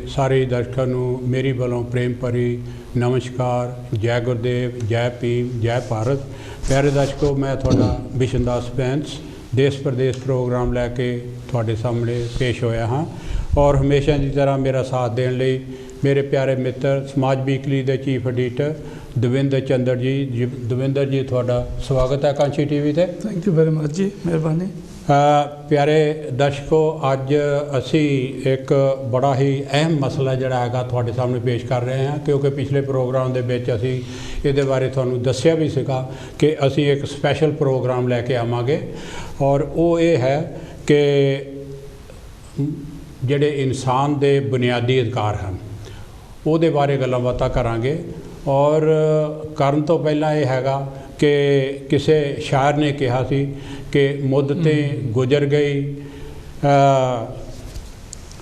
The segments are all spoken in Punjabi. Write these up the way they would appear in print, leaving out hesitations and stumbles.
सारे दर्शकों ਨੂੰ मेरी वालों प्रेम भरी नमस्कार। जय गुरुदेव, जय भीम, जय भारत। प्यारे दर्शकों, मैं थोड़ा बिशन दास बैंस देश प्रदेश प्रोग्राम लैके थोड़े सामने पेश होया हाँ और हमेशा की तरह मेरा साथ देने लिए मेरे प्यारे मित्र समाज वीकली के चीफ एडिटर दविंदर चंद्र जी। दविंदर जी, थोड़ा स्वागत है कांची टीवी ते। थैंक यू वेरी मच जी, मेहरबानी। प्यारे दर्शकों, अज असी एक बड़ा ही अहम मसला जिहड़ा हैगा तुहाडे सामने पेश कर रहे हैं, क्योंकि पिछले प्रोग्राम दे विच असी इहदे बारे तुहानूं दस्सिया भी सीगा कि असी एक स्पैशल प्रोग्राम लैके आवांगे और वो ये है कि जिहड़े इंसान दे बुनियादी अधिकार हैं उहदे बारे गल्लां बातां करांगे। और करन तो पहलां ये हैगा कि किसी शायर ने कहा सी कि मुद्दतें गुजर गई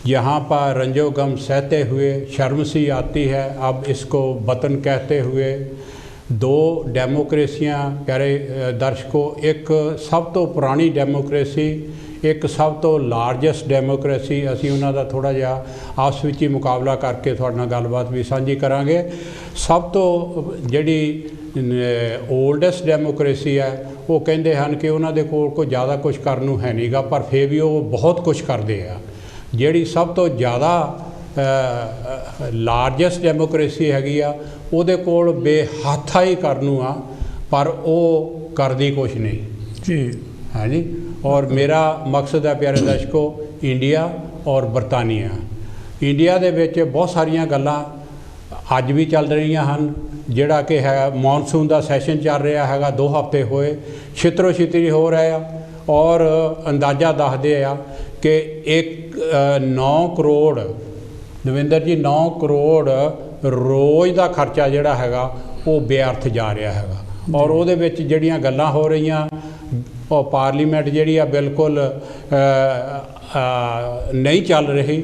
यहाँ पर रंजो गम सहते हुए, शर्म सी आती है अब इसको वतन कहते हुए। दो डेमोक्रेसियाँ प्यारे दर्शकों, एक सब तो पुरानी डेमोक्रेसी, एक सब तो लार्जैसट डेमोक्रेसी। असी उन्हां दा थोड़ा जिहा आपस विच ही मुकाबला करके तुहाडे नाल गलबात भी साझी करांगे। सब तो जिहड़ी ओल्डेस्ट डेमोक्रेसी है वो कहते हैं कि उन्होंने कोई ज़्यादा कुछ करन नूं है नहींगा, पर फिर भी वो बहुत कुछ करते हैं। जिहड़ी सब तो ज़्यादा लार्जैसट डेमोक्रेसी हैगी आ उहदे कोल बेहत्था ही करन नूं आ, पर वो करदी कुछ नहीं जी। है जी। और मेरा मकसद है प्यारे दर्शकों, इंडिया और बरतानिया। इंडिया दे विच बहुत सारियां गल्लां अज भी चल रही हैं, जिहड़ा कि है मॉनसून का सैशन चल रहा है, 2 हफ्ते होए छितरो छितरी हो रहा है और अंदाज़ा दसदे आ कि 9 करोड़ दविंदर जी 9 करोड़ रोज़ का खर्चा जिहड़ा हैगा वो बेअर्थ जा रहा है। और उहदे विच जिहड़ियां गल्लां हो रही और पार्लीमेंट जिहड़ी आ बिल्कुल नहीं चल रही,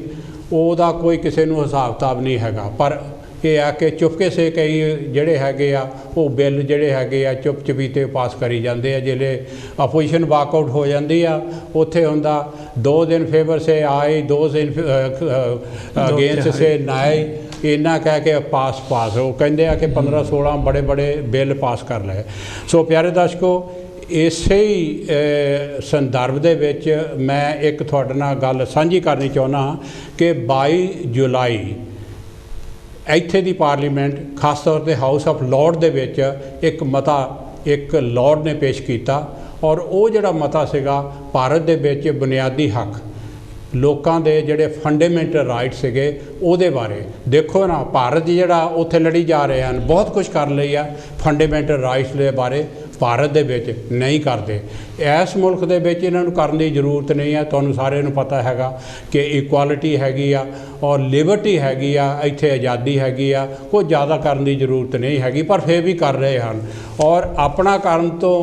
उहदा कोई किसी नूं हिसाब किताब नहीं हैगा। पर यह है कि चुपके से कई जिहड़े हैगे आ वो बिल जिहड़े हैगे आ चुप चपीते पास करी जाते हैं। जिहड़े अपोजिशन वाकआउट हो जाती आ, उत्थे हुंदा 2 दिन फेवर से आए, 2 दिन अगेंस्ट से नाए, इन्ना कह के पास वो कहते हैं कि 15-16 बड़े बड़े बिल पास कर लए। सो प्यारे दर्शकों, इसे ही संदर्भ दे विच मैं एक तुहाडे नाल गल साझी करनी चाहुंदा कि 22 जुलाई इत्थे दी पार्लीमेंट खास तौर पर हाउस ऑफ लॉर्ड दे विच एक मता एक लॉर्ड ने पेश किया और वो जिहड़ा मता सीगा भारत दे विच बुनियादी हक लोकां दे जिहड़े फंडामेंटल राइट सीगे उहदे बारे। देखो ना, भारत जिहड़ा उत्थे लड़ी जा रहे हैं, बहुत कुछ कर लिया फंडामेंटल राइट्स दे बारे, भारत दे विच नहीं करते। इस मुल्क दे विच इन्हां नूं करन दी जरूरत नहीं है। तुहानूं सारिਆਂ नूं पता हैगा कि इक्वालिटी हैगी आ और लिबर्टी हैगी आ, इत्थे आज़ादी हैगी आ, कोई ज़्यादा करन दी जरूरत नहीं हैगी, पर फिर भी कर रहे हैं। और अपना करन तो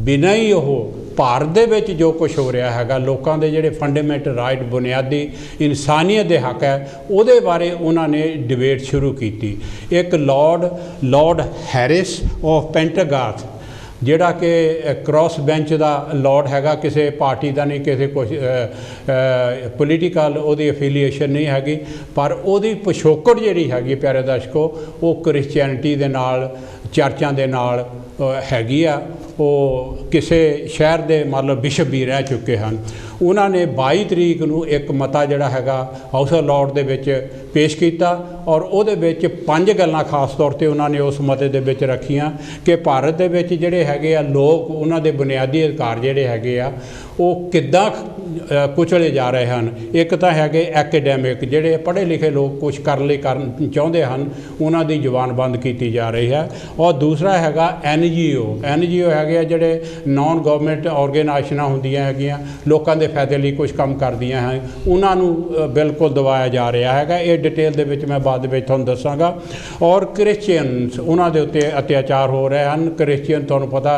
बिना ही वो भारत दे विच जो कुछ हो रहा हैगा, लोकां दे जिहड़े फंडामेंटल राइट बुनियादी इंसानियत दे हक है, उहदे बारे उन्होंने डिबेट शुरू की। एक लॉर्ड हैरिस ऑफ पेंटागाथ जिहड़ा कि क्रॉस बेंच का लॉर्ड हैगा, किसी पार्टी का नहीं, किसी कुछ पोलीटिकल उहदी एफिलीएशन नहीं हैगी, पर उहदी पिछोकड़ जिहड़ी हैगी प्यारे दर्शकों वो क्रिश्चियनिटी दे नाल, चर्चां दे नाल हैगी आ। वो किसी शहर के मतलब बिशप भी रह चुके हैं। उन्होंने 22 तरीक नूं एक मता जिहड़ा हैगा हाउस ऑफ लॉर्ड दे विच पेश किया और उहदे विच 5 गल्लां खास तौर पर उन्होंने उस मते दे विच रखियां कि भारत दे विच जिहड़े हैगे आ लोग, उन्हां दे बुनियादी अधिकार जिहड़े हैगे आ वो किद्दां कुचले जा रहे हैं। एक तो हैगे एकेडैमिक, जिहड़े पढ़े लिखे लोग कुछ करन चाहुंदे हन, उन्हां दी जुबान बंद की जा रही है। और दूसरा हैगा NGO हैगे जिहड़े नॉन गवर्नमेंट ऑर्गेनाइजेशनां हुंदियां हैगियां, लोकां दे फायदे लई कुछ काम करदियां हैं, उन्हां नूं बिल्कुल दबाया जा रहा हैगा। ये डिटेल दे विच मैं बाद विच तुहानूं दस्सांगा। और क्रिश्चियनस, उन्हां दे उत्ते अत्याचार हो रहे हैं। क्रिश्चियन तुहानूं पता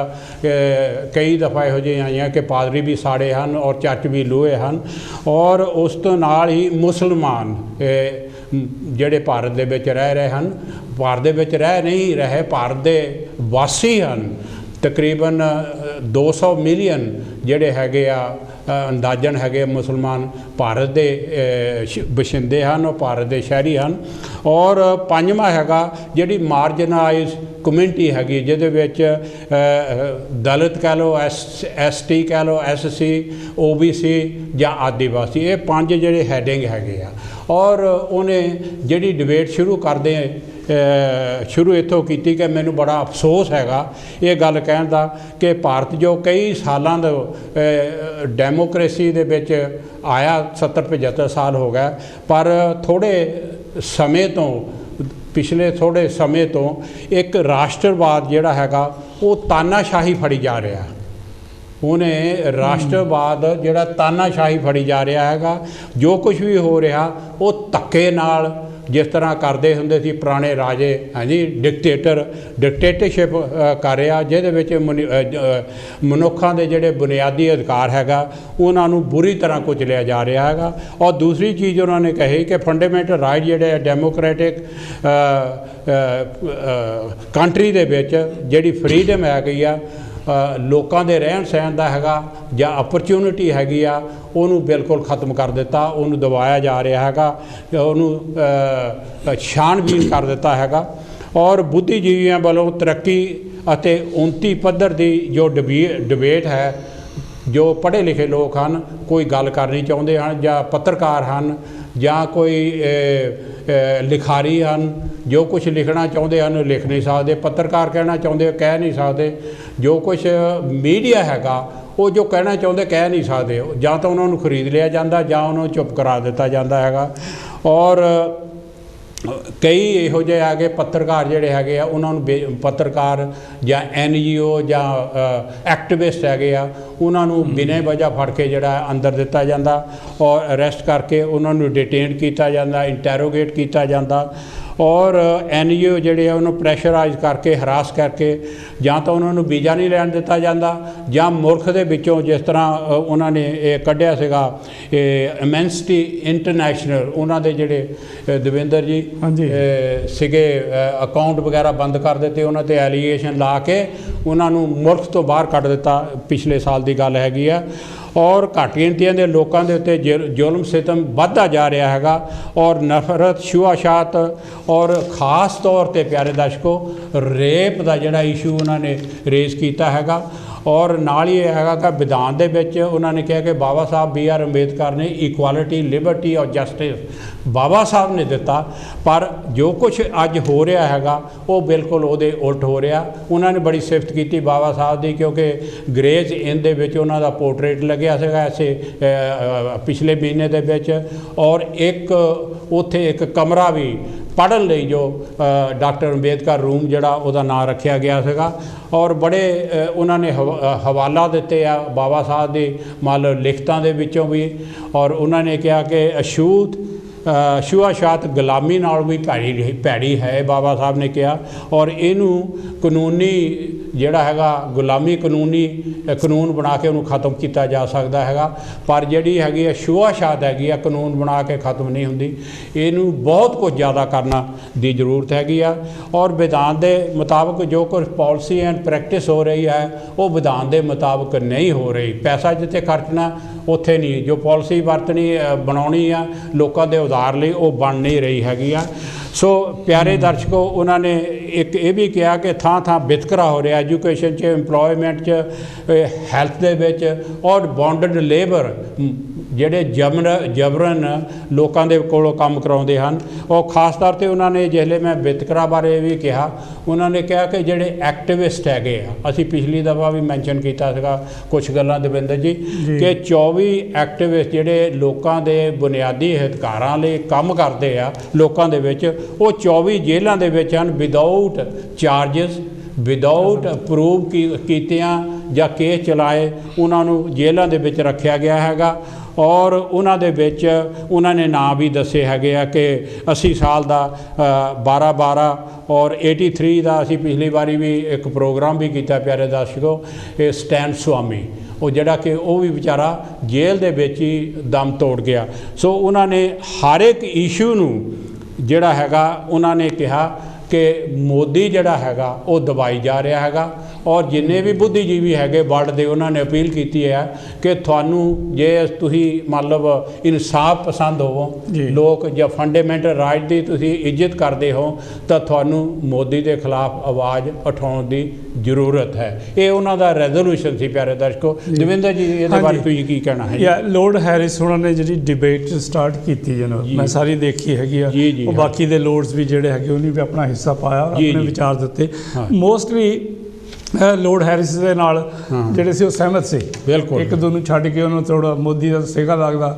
कई दफ़ा इहो जिहियां आईयां कि पादरी भी साड़े हैं और चर्च भी लोहे हैं। और उस तो नाल ही मुसलमान जिहड़े भारत दे विच रह रहे हैं, भारत दे विच रह नहीं रहे, भारत दे वासी हैं, तकरीबन 200 मिलियन ਜਿਹੜੇ ਹੈਗੇ ਆ ਅੰਦਾਜ਼ਨ ਹੈਗੇ ਮੁਸਲਮਾਨ ਭਾਰਤ ਦੇ ਵਸਿੰਦੇ ਹਨ, ਉਹ ਭਾਰਤ ਦੇ ਸ਼ਹਿਰੀ ਹਨ। ਔਰ ਪੰਜਵਾਂ ਹੈਗਾ ਜਿਹੜੀ ਮਾਰਜਨਾਈਜ਼ ਕਮਿਊਨਿਟੀ ਹੈਗੀ, ਜਿਹਦੇ ਵਿੱਚ ਦਲਿਤ ਕਹਿ ਲਓ, ST ਕਹਿ ਲਓ, SC OBC ਜਾਂ ਆਦੀਵਾਸੀ, ਇਹ ਪੰਜ ਜਿਹੜੇ ਹੈਡਿੰਗ ਹੈਗੇ ਆ। ਔਰ ਉਹਨੇ ਜਿਹੜੀ ਡਿਬੇਟ ਸ਼ੁਰੂ ਇੱਥੋਂ ਕੀਤੀ ਕਿ ਮੈਨੂੰ ਬੜਾ ਅਫਸੋਸ ਹੈਗਾ ਇਹ ਗੱਲ ਕਹਿਣ ਦਾ ਕਿ ਭਾਰਤ ਜੋ ਕਈ ਸਾਲਾਂ ਦਾ ਡੈਮੋਕ੍ਰੇਸੀ ਦੇ ਵਿੱਚ ਆਇਆ, 70-75 ਸਾਲ ਹੋ ਗਏ, ਪਰ ਪਿਛਲੇ ਥੋੜ੍ਹੇ ਸਮੇਂ ਤੋਂ ਇੱਕ ਰਾਸ਼ਟਰਵਾਦ ਜਿਹੜਾ ਹੈਗਾ ਉਹ ਤਾਨਾਸ਼ਾਹੀ ਫੜੀ ਜਾ ਰਿਹਾ। ਉਹਨੇ ਰਾਸ਼ਟਰਵਾਦ ਜਿਹੜਾ ਤਾਨਾਸ਼ਾਹੀ ਫੜੀ ਜਾ ਰਿਹਾ ਹੈਗਾ। ਜੋ ਕੁਝ ਵੀ ਹੋ ਰਿਹਾ ਉਹ ਧੱਕੇ ਨਾਲ, ਜਿਸ ਤਰ੍ਹਾਂ ਕਰਦੇ ਹੁੰਦੇ ਸੀ ਪੁਰਾਣੇ ਰਾਜੇ, ਹਾਂਜੀ, ਡਿਕਟੇਟਰਸ਼ਿਪ ਕਰ ਰਿਹਾ, ਜਿਹਦੇ ਵਿੱਚ ਮਨੁੱਖਾਂ ਦੇ ਜਿਹੜੇ ਬੁਨਿਆਦੀ ਅਧਿਕਾਰ ਹੈਗਾ ਉਹਨਾਂ ਨੂੰ ਬੁਰੀ ਤਰ੍ਹਾਂ ਕੁਚਲਿਆ ਜਾ ਰਿਹਾ ਹੈਗਾ। ਔਰ ਦੂਸਰੀ ਚੀਜ਼ ਉਹਨਾਂ ਨੇ ਕਹੀ ਕਿ ਫੰਡਾਮੈਂਟਲ ਰਾਈਟ ਜਿਹੜੇ ਡੈਮੋਕ੍ਰੈਟਿਕ ਕੰਟਰੀ ਦੇ ਵਿੱਚ ਜਿਹੜੀ ਫਰੀडम ਹੈਗੀ ਆ ਲੋਕਾਂ ਦੇ ਰਹਿਣ ਸਹਿਣ ਦਾ ਹੈਗਾ ਜਾਂ ਅਪਰਚੂਨਿਟੀ ਹੈਗੀ ਆ, ਉਹਨੂੰ ਬਿਲਕੁਲ ਖਤਮ ਕਰ ਦਿੱਤਾ, ਉਹਨੂੰ ਦਬਾਇਆ ਜਾ ਰਿਹਾ ਹੈਗਾ, ਉਹਨੂੰ ਛਾਣਬੀਣ ਕਰ ਦਿੱਤਾ ਹੈਗਾ। ਔਰ ਬੁੱਧੀਜੀਵੀਆਂ ਵੱਲੋਂ ਤਰੱਕੀ ਅਤੇ ਉੱਨਤੀ ਪੱਧਰ ਦੀ ਜੋ ਡਿਬੇਟ ਹੈ, ਜੋ ਪੜ੍ਹੇ ਲਿਖੇ ਲੋਕ ਹਨ, ਕੋਈ ਗੱਲ ਕਰਨੀ ਚਾਹੁੰਦੇ ਹਨ ਜਾਂ ਪੱਤਰਕਾਰ ਹਨ ਜਾਂ ਕੋਈ ਲਿਖਾਰੀ ਹਨ, ਜੋ ਕੁਝ ਲਿਖਣਾ ਚਾਹੁੰਦੇ ਹਨ ਲਿਖ ਨਹੀਂ ਸਕਦੇ, ਪੱਤਰਕਾਰ ਕਹਿਣਾ ਚਾਹੁੰਦੇ ਕਹਿ ਨਹੀਂ ਸਕਦੇ, ਜੋ ਕੁਝ ਮੀਡੀਆ ਹੈਗਾ ਉਹ ਜੋ ਕਹਿਣਾ ਚਾਹੁੰਦੇ ਕਹਿ ਨਹੀਂ ਸਕਦੇ, ਜਾਂ ਤਾਂ ਉਹਨਾਂ ਨੂੰ ਖਰੀਦ ਲਿਆ ਜਾਂਦਾ ਜਾਂ ਉਹਨਾਂ ਨੂੰ ਚੁੱਪ ਕਰਾ ਦਿੱਤਾ ਜਾਂਦਾ ਹੈਗਾ। ਔਰ ਕਈ ਇਹੋ ਜਿਹੇ ਹੈਗੇ ਪੱਤਰਕਾਰ ਜਿਹੜੇ ਹੈਗੇ ਆ, ਉਹਨਾਂ ਨੂੰ ਪੱਤਰਕਾਰ ਜਾਂ NGO ਜਾਂ ਐਕਟਿਵਿਸਟ ਹੈਗੇ ਆ, ਉਹਨਾਂ ਨੂੰ ਬਿਨਾਂ ਵਜ੍ਹਾ ਫੜ ਕੇ ਜਿਹੜਾ ਅੰਦਰ ਦਿੱਤਾ ਜਾਂਦਾ ਔਰ ਅਰੈਸਟ ਕਰਕੇ ਉਹਨਾਂ ਨੂੰ ਡਿਟੇਨ ਕੀਤਾ ਜਾਂਦਾ, ਇੰਟੈਰੋਗੇਟ ਕੀਤਾ ਜਾਂਦਾ। ਔਰ NGO ਜਿਹੜੇ ਆ ਉਹਨੂੰ ਪ੍ਰੈਸ਼ਰਾਈਜ਼ ਕਰਕੇ, ਹਰਾਸ ਕਰਕੇ, ਜਾਂ ਤਾਂ ਉਹਨਾਂ ਨੂੰ ਵੀਜ਼ਾ ਨਹੀਂ ਲੈਣ ਦਿੱਤਾ ਜਾਂਦਾ ਜਾਂ ਮੁਲਕ ਦੇ ਵਿੱਚੋਂ, ਜਿਸ ਤਰ੍ਹਾਂ ਉਹਨਾਂ ਨੇ ਇਹ ਕੱਢਿਆ ਸੀਗਾ ਐਮਨੈਸਟੀ ਇੰਟਰਨੈਸ਼ਨਲ, ਉਹਨਾਂ ਦੇ ਜਿਹੜੇ ਦਵਿੰਦਰ ਜੀ ਸੀਗੇ ਅਕਾਊਂਟ ਵਗੈਰਾ ਬੰਦ ਕਰ ਦਿੱਤੇ, ਉਹਨਾਂ 'ਤੇ ਐਲੀਗੇਸ਼ਨ ਲਾ ਕੇ ਉਹਨਾਂ ਨੂੰ ਮੁਲਕ ਤੋਂ ਬਾਹਰ ਕੱਢ ਦਿੱਤਾ, ਪਿਛਲੇ ਸਾਲ ਦੀ ਗੱਲ ਹੈਗੀ ਆ। ਔਰ ਘੱਟ ਗਿਣਤੀਆਂ ਦੇ ਲੋਕਾਂ ਦੇ ਉੱਤੇ ਜ਼ੁਲਮ ਸਿਤਮ ਵੱਧਦਾ ਜਾ ਰਿਹਾ ਹੈਗਾ ਔਰ ਨਫ਼ਰਤ, ਛੂਆਛਾਤ ਔਰ ख़ास ਤੌਰ 'ਤੇ ਪਿਆਰੇ ਦਰਸ਼ਕੋ ਰੇਪ ਦਾ ਜਿਹੜਾ ਇਸ਼ੂ ਉਹਨਾਂ ਨੇ ਰੇਜ਼ ਕੀਤਾ ਹੈਗਾ। ਔਰ ਨਾਲ ਹੀ ਇਹ ਹੈਗਾ ਕਿ ਵਿਧਾਨ ਦੇ ਵਿੱਚ ਉਹਨਾਂ ਨੇ ਕਿਹਾ ਕਿ ਬਾਬਾ ਸਾਹਿਬ BR ਅੰਬੇਦਕਰ ਨੇ ਇਕੁਐਲਿਟੀ, ਲਿਬਰਟੀ ਔਰ ਜਸਟਿਸ ਬਾਬਾ ਸਾਹਿਬ ਨੇ ਦਿੱਤਾ, ਪਰ ਜੋ ਕੁਝ ਅੱਜ ਹੋ ਰਿਹਾ ਹੈਗਾ ਉਹ ਬਿਲਕੁਲ ਉਹਦੇ ਉਲਟ ਹੋ ਰਿਹਾ। ਉਹਨਾਂ ਨੇ ਬੜੀ ਸਿਫਤ ਕੀਤੀ ਬਾਬਾ ਸਾਹਿਬ ਦੀ, ਕਿਉਂਕਿ ਗ੍ਰੇਜ਼ ਇਨ ਦੇ ਵਿੱਚ ਉਹਨਾਂ ਦਾ ਪੋਰਟਰੇਟ ਲੱਗਿਆ ਸੀਗਾ ਐਸੇ ਪਿਛਲੇ ਮਹੀਨੇ ਦੇ ਵਿੱਚ। ਔਰ ਉੱਥੇ ਇੱਕ ਕਮਰਾ ਵੀ ਪੜ੍ਹਨ ਲਈ ਜੋ ਡਾਕਟਰ ਅੰਬੇਦਕਰ ਰੂਮ ਜਿਹੜਾ ਉਹਦਾ ਨਾਂ ਰੱਖਿਆ ਗਿਆ ਸੀਗਾ। ਔਰ ਬੜੇ ਉਹਨਾਂ ਨੇ ਹਵਾਲਾ ਦਿੱਤੇ ਆ ਬਾਬਾ ਸਾਹਿਬ ਦੇ ਮੰਨ ਲਓ ਲਿਖਤਾਂ ਦੇ ਵਿੱਚੋਂ ਵੀ। ਔਰ ਉਹਨਾਂ ਨੇ ਕਿਹਾ ਕਿ ਛੂਆਛਾਤ ਗੁਲਾਮੀ ਨਾਲ ਵੀ ਭੈੜੀ ਹੈ, ਬਾਬਾ ਸਾਹਿਬ ਨੇ ਕਿਹਾ। ਔਰ ਇਹਨੂੰ ਕਾਨੂੰਨੀ ਜਿਹੜਾ ਹੈਗਾ ਗੁਲਾਮੀ ਕਾਨੂੰਨ ਬਣਾ ਕੇ ਉਹਨੂੰ ਖਤਮ ਕੀਤਾ ਜਾ ਸਕਦਾ ਹੈਗਾ, ਪਰ ਜਿਹੜੀ ਹੈਗੀ ਆ ਛੂਆਛਾਤ ਹੈਗੀ ਆ ਕਾਨੂੰਨ ਬਣਾ ਕੇ ਖਤਮ ਨਹੀਂ ਹੁੰਦੀ, ਇਹਨੂੰ ਬਹੁਤ ਕੁਝ ਜ਼ਿਆਦਾ ਕਰਨਾ ਦੀ ਜ਼ਰੂਰਤ ਹੈਗੀ ਆ। ਔਰ ਵਿਧਾਨ ਦੇ ਮੁਤਾਬਕ ਜੋ ਕੁਝ ਪਾਲਿਸੀ ਐਂਡ ਪ੍ਰੈਕਟਿਸ ਹੋ ਰਹੀ ਹੈ ਉਹ ਵਿਧਾਨ ਦੇ ਮੁਤਾਬਕ ਨਹੀਂ ਹੋ ਰਹੀ। ਪੈਸਾ ਜਿੱਥੇ ਖਰਚਣਾ ਉੱਥੇ ਨਹੀਂ, ਜੋ ਪਾਲਿਸੀ ਬਣਾਉਣੀ ਆ ਲੋਕਾਂ ਦੇ ਉਧਾਰ ਲਈ ਉਹ ਬਣ ਨਹੀਂ ਰਹੀ ਹੈਗੀ ਆ। ਸੋ ਪਿਆਰੇ ਦਰਸ਼ਕੋ, ਉਹਨਾਂ ਨੇ ਇੱਕ ਇਹ ਵੀ ਕਿਹਾ ਕਿ ਥਾਂ ਥਾਂ ਵਿਤਕਰਾ ਹੋ ਰਿਹਾ, ਐਜੂਕੇਸ਼ਨ 'ਚ, ਇੰਪਲੋਇਮੈਂਟ 'ਚ, ਹੈਲਥ ਦੇ ਵਿੱਚ, ਔਰ ਬੌਂਡਡ ਲੇਬਰ ਜਿਹੜੇ ਜਬਰਨ ਲੋਕਾਂ ਦੇ ਕੋਲੋਂ ਕੰਮ ਕਰਾਉਂਦੇ ਹਨ। ਉਹ ਖਾਸ ਤੌਰ 'ਤੇ ਉਹਨਾਂ ਨੇ ਜਿਹੜੇ ਮੈਂ ਵਿਤਕਰਾ ਬਾਰੇ ਵੀ ਕਿਹਾ, ਉਹਨਾਂ ਨੇ ਕਿਹਾ ਕਿ ਜਿਹੜੇ ਐਕਟਿਵਿਸਟ ਹੈਗੇ ਆ, ਅਸੀਂ ਪਿਛਲੀ ਦਫਾ ਵੀ ਮੈਂਸ਼ਨ ਕੀਤਾ ਸੀਗਾ ਕੁਛ ਗੱਲਾਂ ਦਵਿੰਦਰ ਜੀ, ਕਿ 24 ਐਕਟਿਵਿਸਟ ਜਿਹੜੇ ਲੋਕਾਂ ਦੇ ਬੁਨਿਆਦੀ ਅਧਿਕਾਰਾਂ ਲਈ ਕੰਮ ਕਰਦੇ ਆ ਲੋਕਾਂ ਦੇ ਵਿੱਚ, ਉਹ 24 ਜੇਲ੍ਹਾਂ ਦੇ ਵਿੱਚ ਹਨ ਵਿਦਆਊਟ ਚਾਰਜਿਸ, ਵਿਦਆਊਟ ਪ੍ਰੂਵ ਕੀਤਿਆਂ ਜਾਂ ਕੇਸ ਚਲਾਏ ਉਹਨਾਂ ਨੂੰ ਜੇਲ੍ਹਾਂ ਦੇ ਵਿੱਚ ਰੱਖਿਆ ਗਿਆ ਹੈਗਾ। ਔਰ ਉਹਨਾਂ ਦੇ ਵਿੱਚ ਉਹਨਾਂ ਨੇ ਨਾਂ ਵੀ ਦੱਸੇ ਹੈਗੇ ਆ ਕਿ 80 ਸਾਲ ਦਾ 12 ਔਰ 83 ਦਾ ਅਸੀਂ ਪਿਛਲੀ ਵਾਰੀ ਵੀ ਇੱਕ ਪ੍ਰੋਗਰਾਮ ਵੀ ਕੀਤਾ ਪਿਆਰੇ ਦਰਸ਼ਕੋ, ਇਹ ਸਟੈਨ ਸਵਾਮੀ, ਉਹ ਜਿਹੜਾ ਕਿ ਉਹ ਵੀ ਵਿਚਾਰਾ ਜੇਲ੍ਹ ਦੇ ਵਿੱਚ ਹੀ ਦਮ ਤੋੜ ਗਿਆ। ਸੋ ਉਹਨਾਂ ਨੇ ਹਰ ਇੱਕ ਇਸ਼ੂ ਨੂੰ ਜਿਹੜਾ ਹੈਗਾ ਉਹਨਾਂ ਨੇ ਕਿਹਾ ਕਿ ਮੋਦੀ ਜਿਹੜਾ ਹੈਗਾ ਉਹ ਦਬਾਈ ਜਾ ਰਿਹਾ ਹੈਗਾ। ਔਰ ਜਿੰਨੇ ਵੀ ਬੁੱਧੀਜੀਵੀ ਹੈਗੇ ਵਰਲਡ ਦੇ ਉਹਨਾਂ ਨੇ ਅਪੀਲ ਕੀਤੀ ਹੈ ਕਿ ਤੁਹਾਨੂੰ ਜੇ ਤੁਸੀਂ ਮਤਲਬ ਇਨਸਾਫ ਪਸੰਦ ਹੋਵੋ ਲੋਕ ਜਾਂ ਫੰਡਾਮੈਂਟਲ ਰਾਈਟ ਦੀ ਤੁਸੀਂ ਇੱਜ਼ਤ ਕਰਦੇ ਹੋ ਤਾਂ ਤੁਹਾਨੂੰ ਮੋਦੀ ਦੇ ਖਿਲਾਫ ਆਵਾਜ਼ ਉਠਾਉਣ ਦੀ ਜ਼ਰੂਰਤ ਹੈ। ਇਹ ਉਹਨਾਂ ਦਾ ਰੈਜ਼ੋਲੂਸ਼ਨ ਸੀ। ਪਿਆਰੇ ਦਰਸ਼ਕੋ, ਦਵਿੰਦਰ ਜੀ ਇਹਦੇ ਬਾਰੇ ਤੁਸੀਂ ਕੀ ਕਹਿਣਾ ਹੈ? ਲੋਰਡ ਹੈਰਿਸ ਉਹਨਾਂ ਨੇ ਜਿਹੜੀ ਡਿਬੇਟ ਸਟਾਰਟ ਕੀਤੀ ਮੈਂ ਸਾਰੀ ਦੇਖੀ ਹੈਗੀ ਆ। ਉਹ ਬਾਕੀ ਦੇ ਲੋਰਡਸ ਵੀ ਜਿਹੜੇ ਹੈਗੇ ਉਹਨੇ ਵੀ ਆਪਣਾ ਹਿੱਸਾ ਪਾਇਆ, ਆਪਣੇ ਵਿਚਾਰ ਦਿੱਤੇ। ਮੋਸਟਲੀ ਲੋਰਡ ਹੈਰਿਸ ਦੇ ਨਾਲ ਜਿਹੜੇ ਸੀ ਉਹ ਸਹਿਮਤ ਸੀ। ਬਿਲਕੁਲ ਇੱਕ ਦੋ ਨੂੰ ਛੱਡ ਕੇ ਉਹਨੂੰ ਥੋੜਾ ਮੋਦੀ ਦਾ ਸਿਗਾ ਲੱਗਦਾ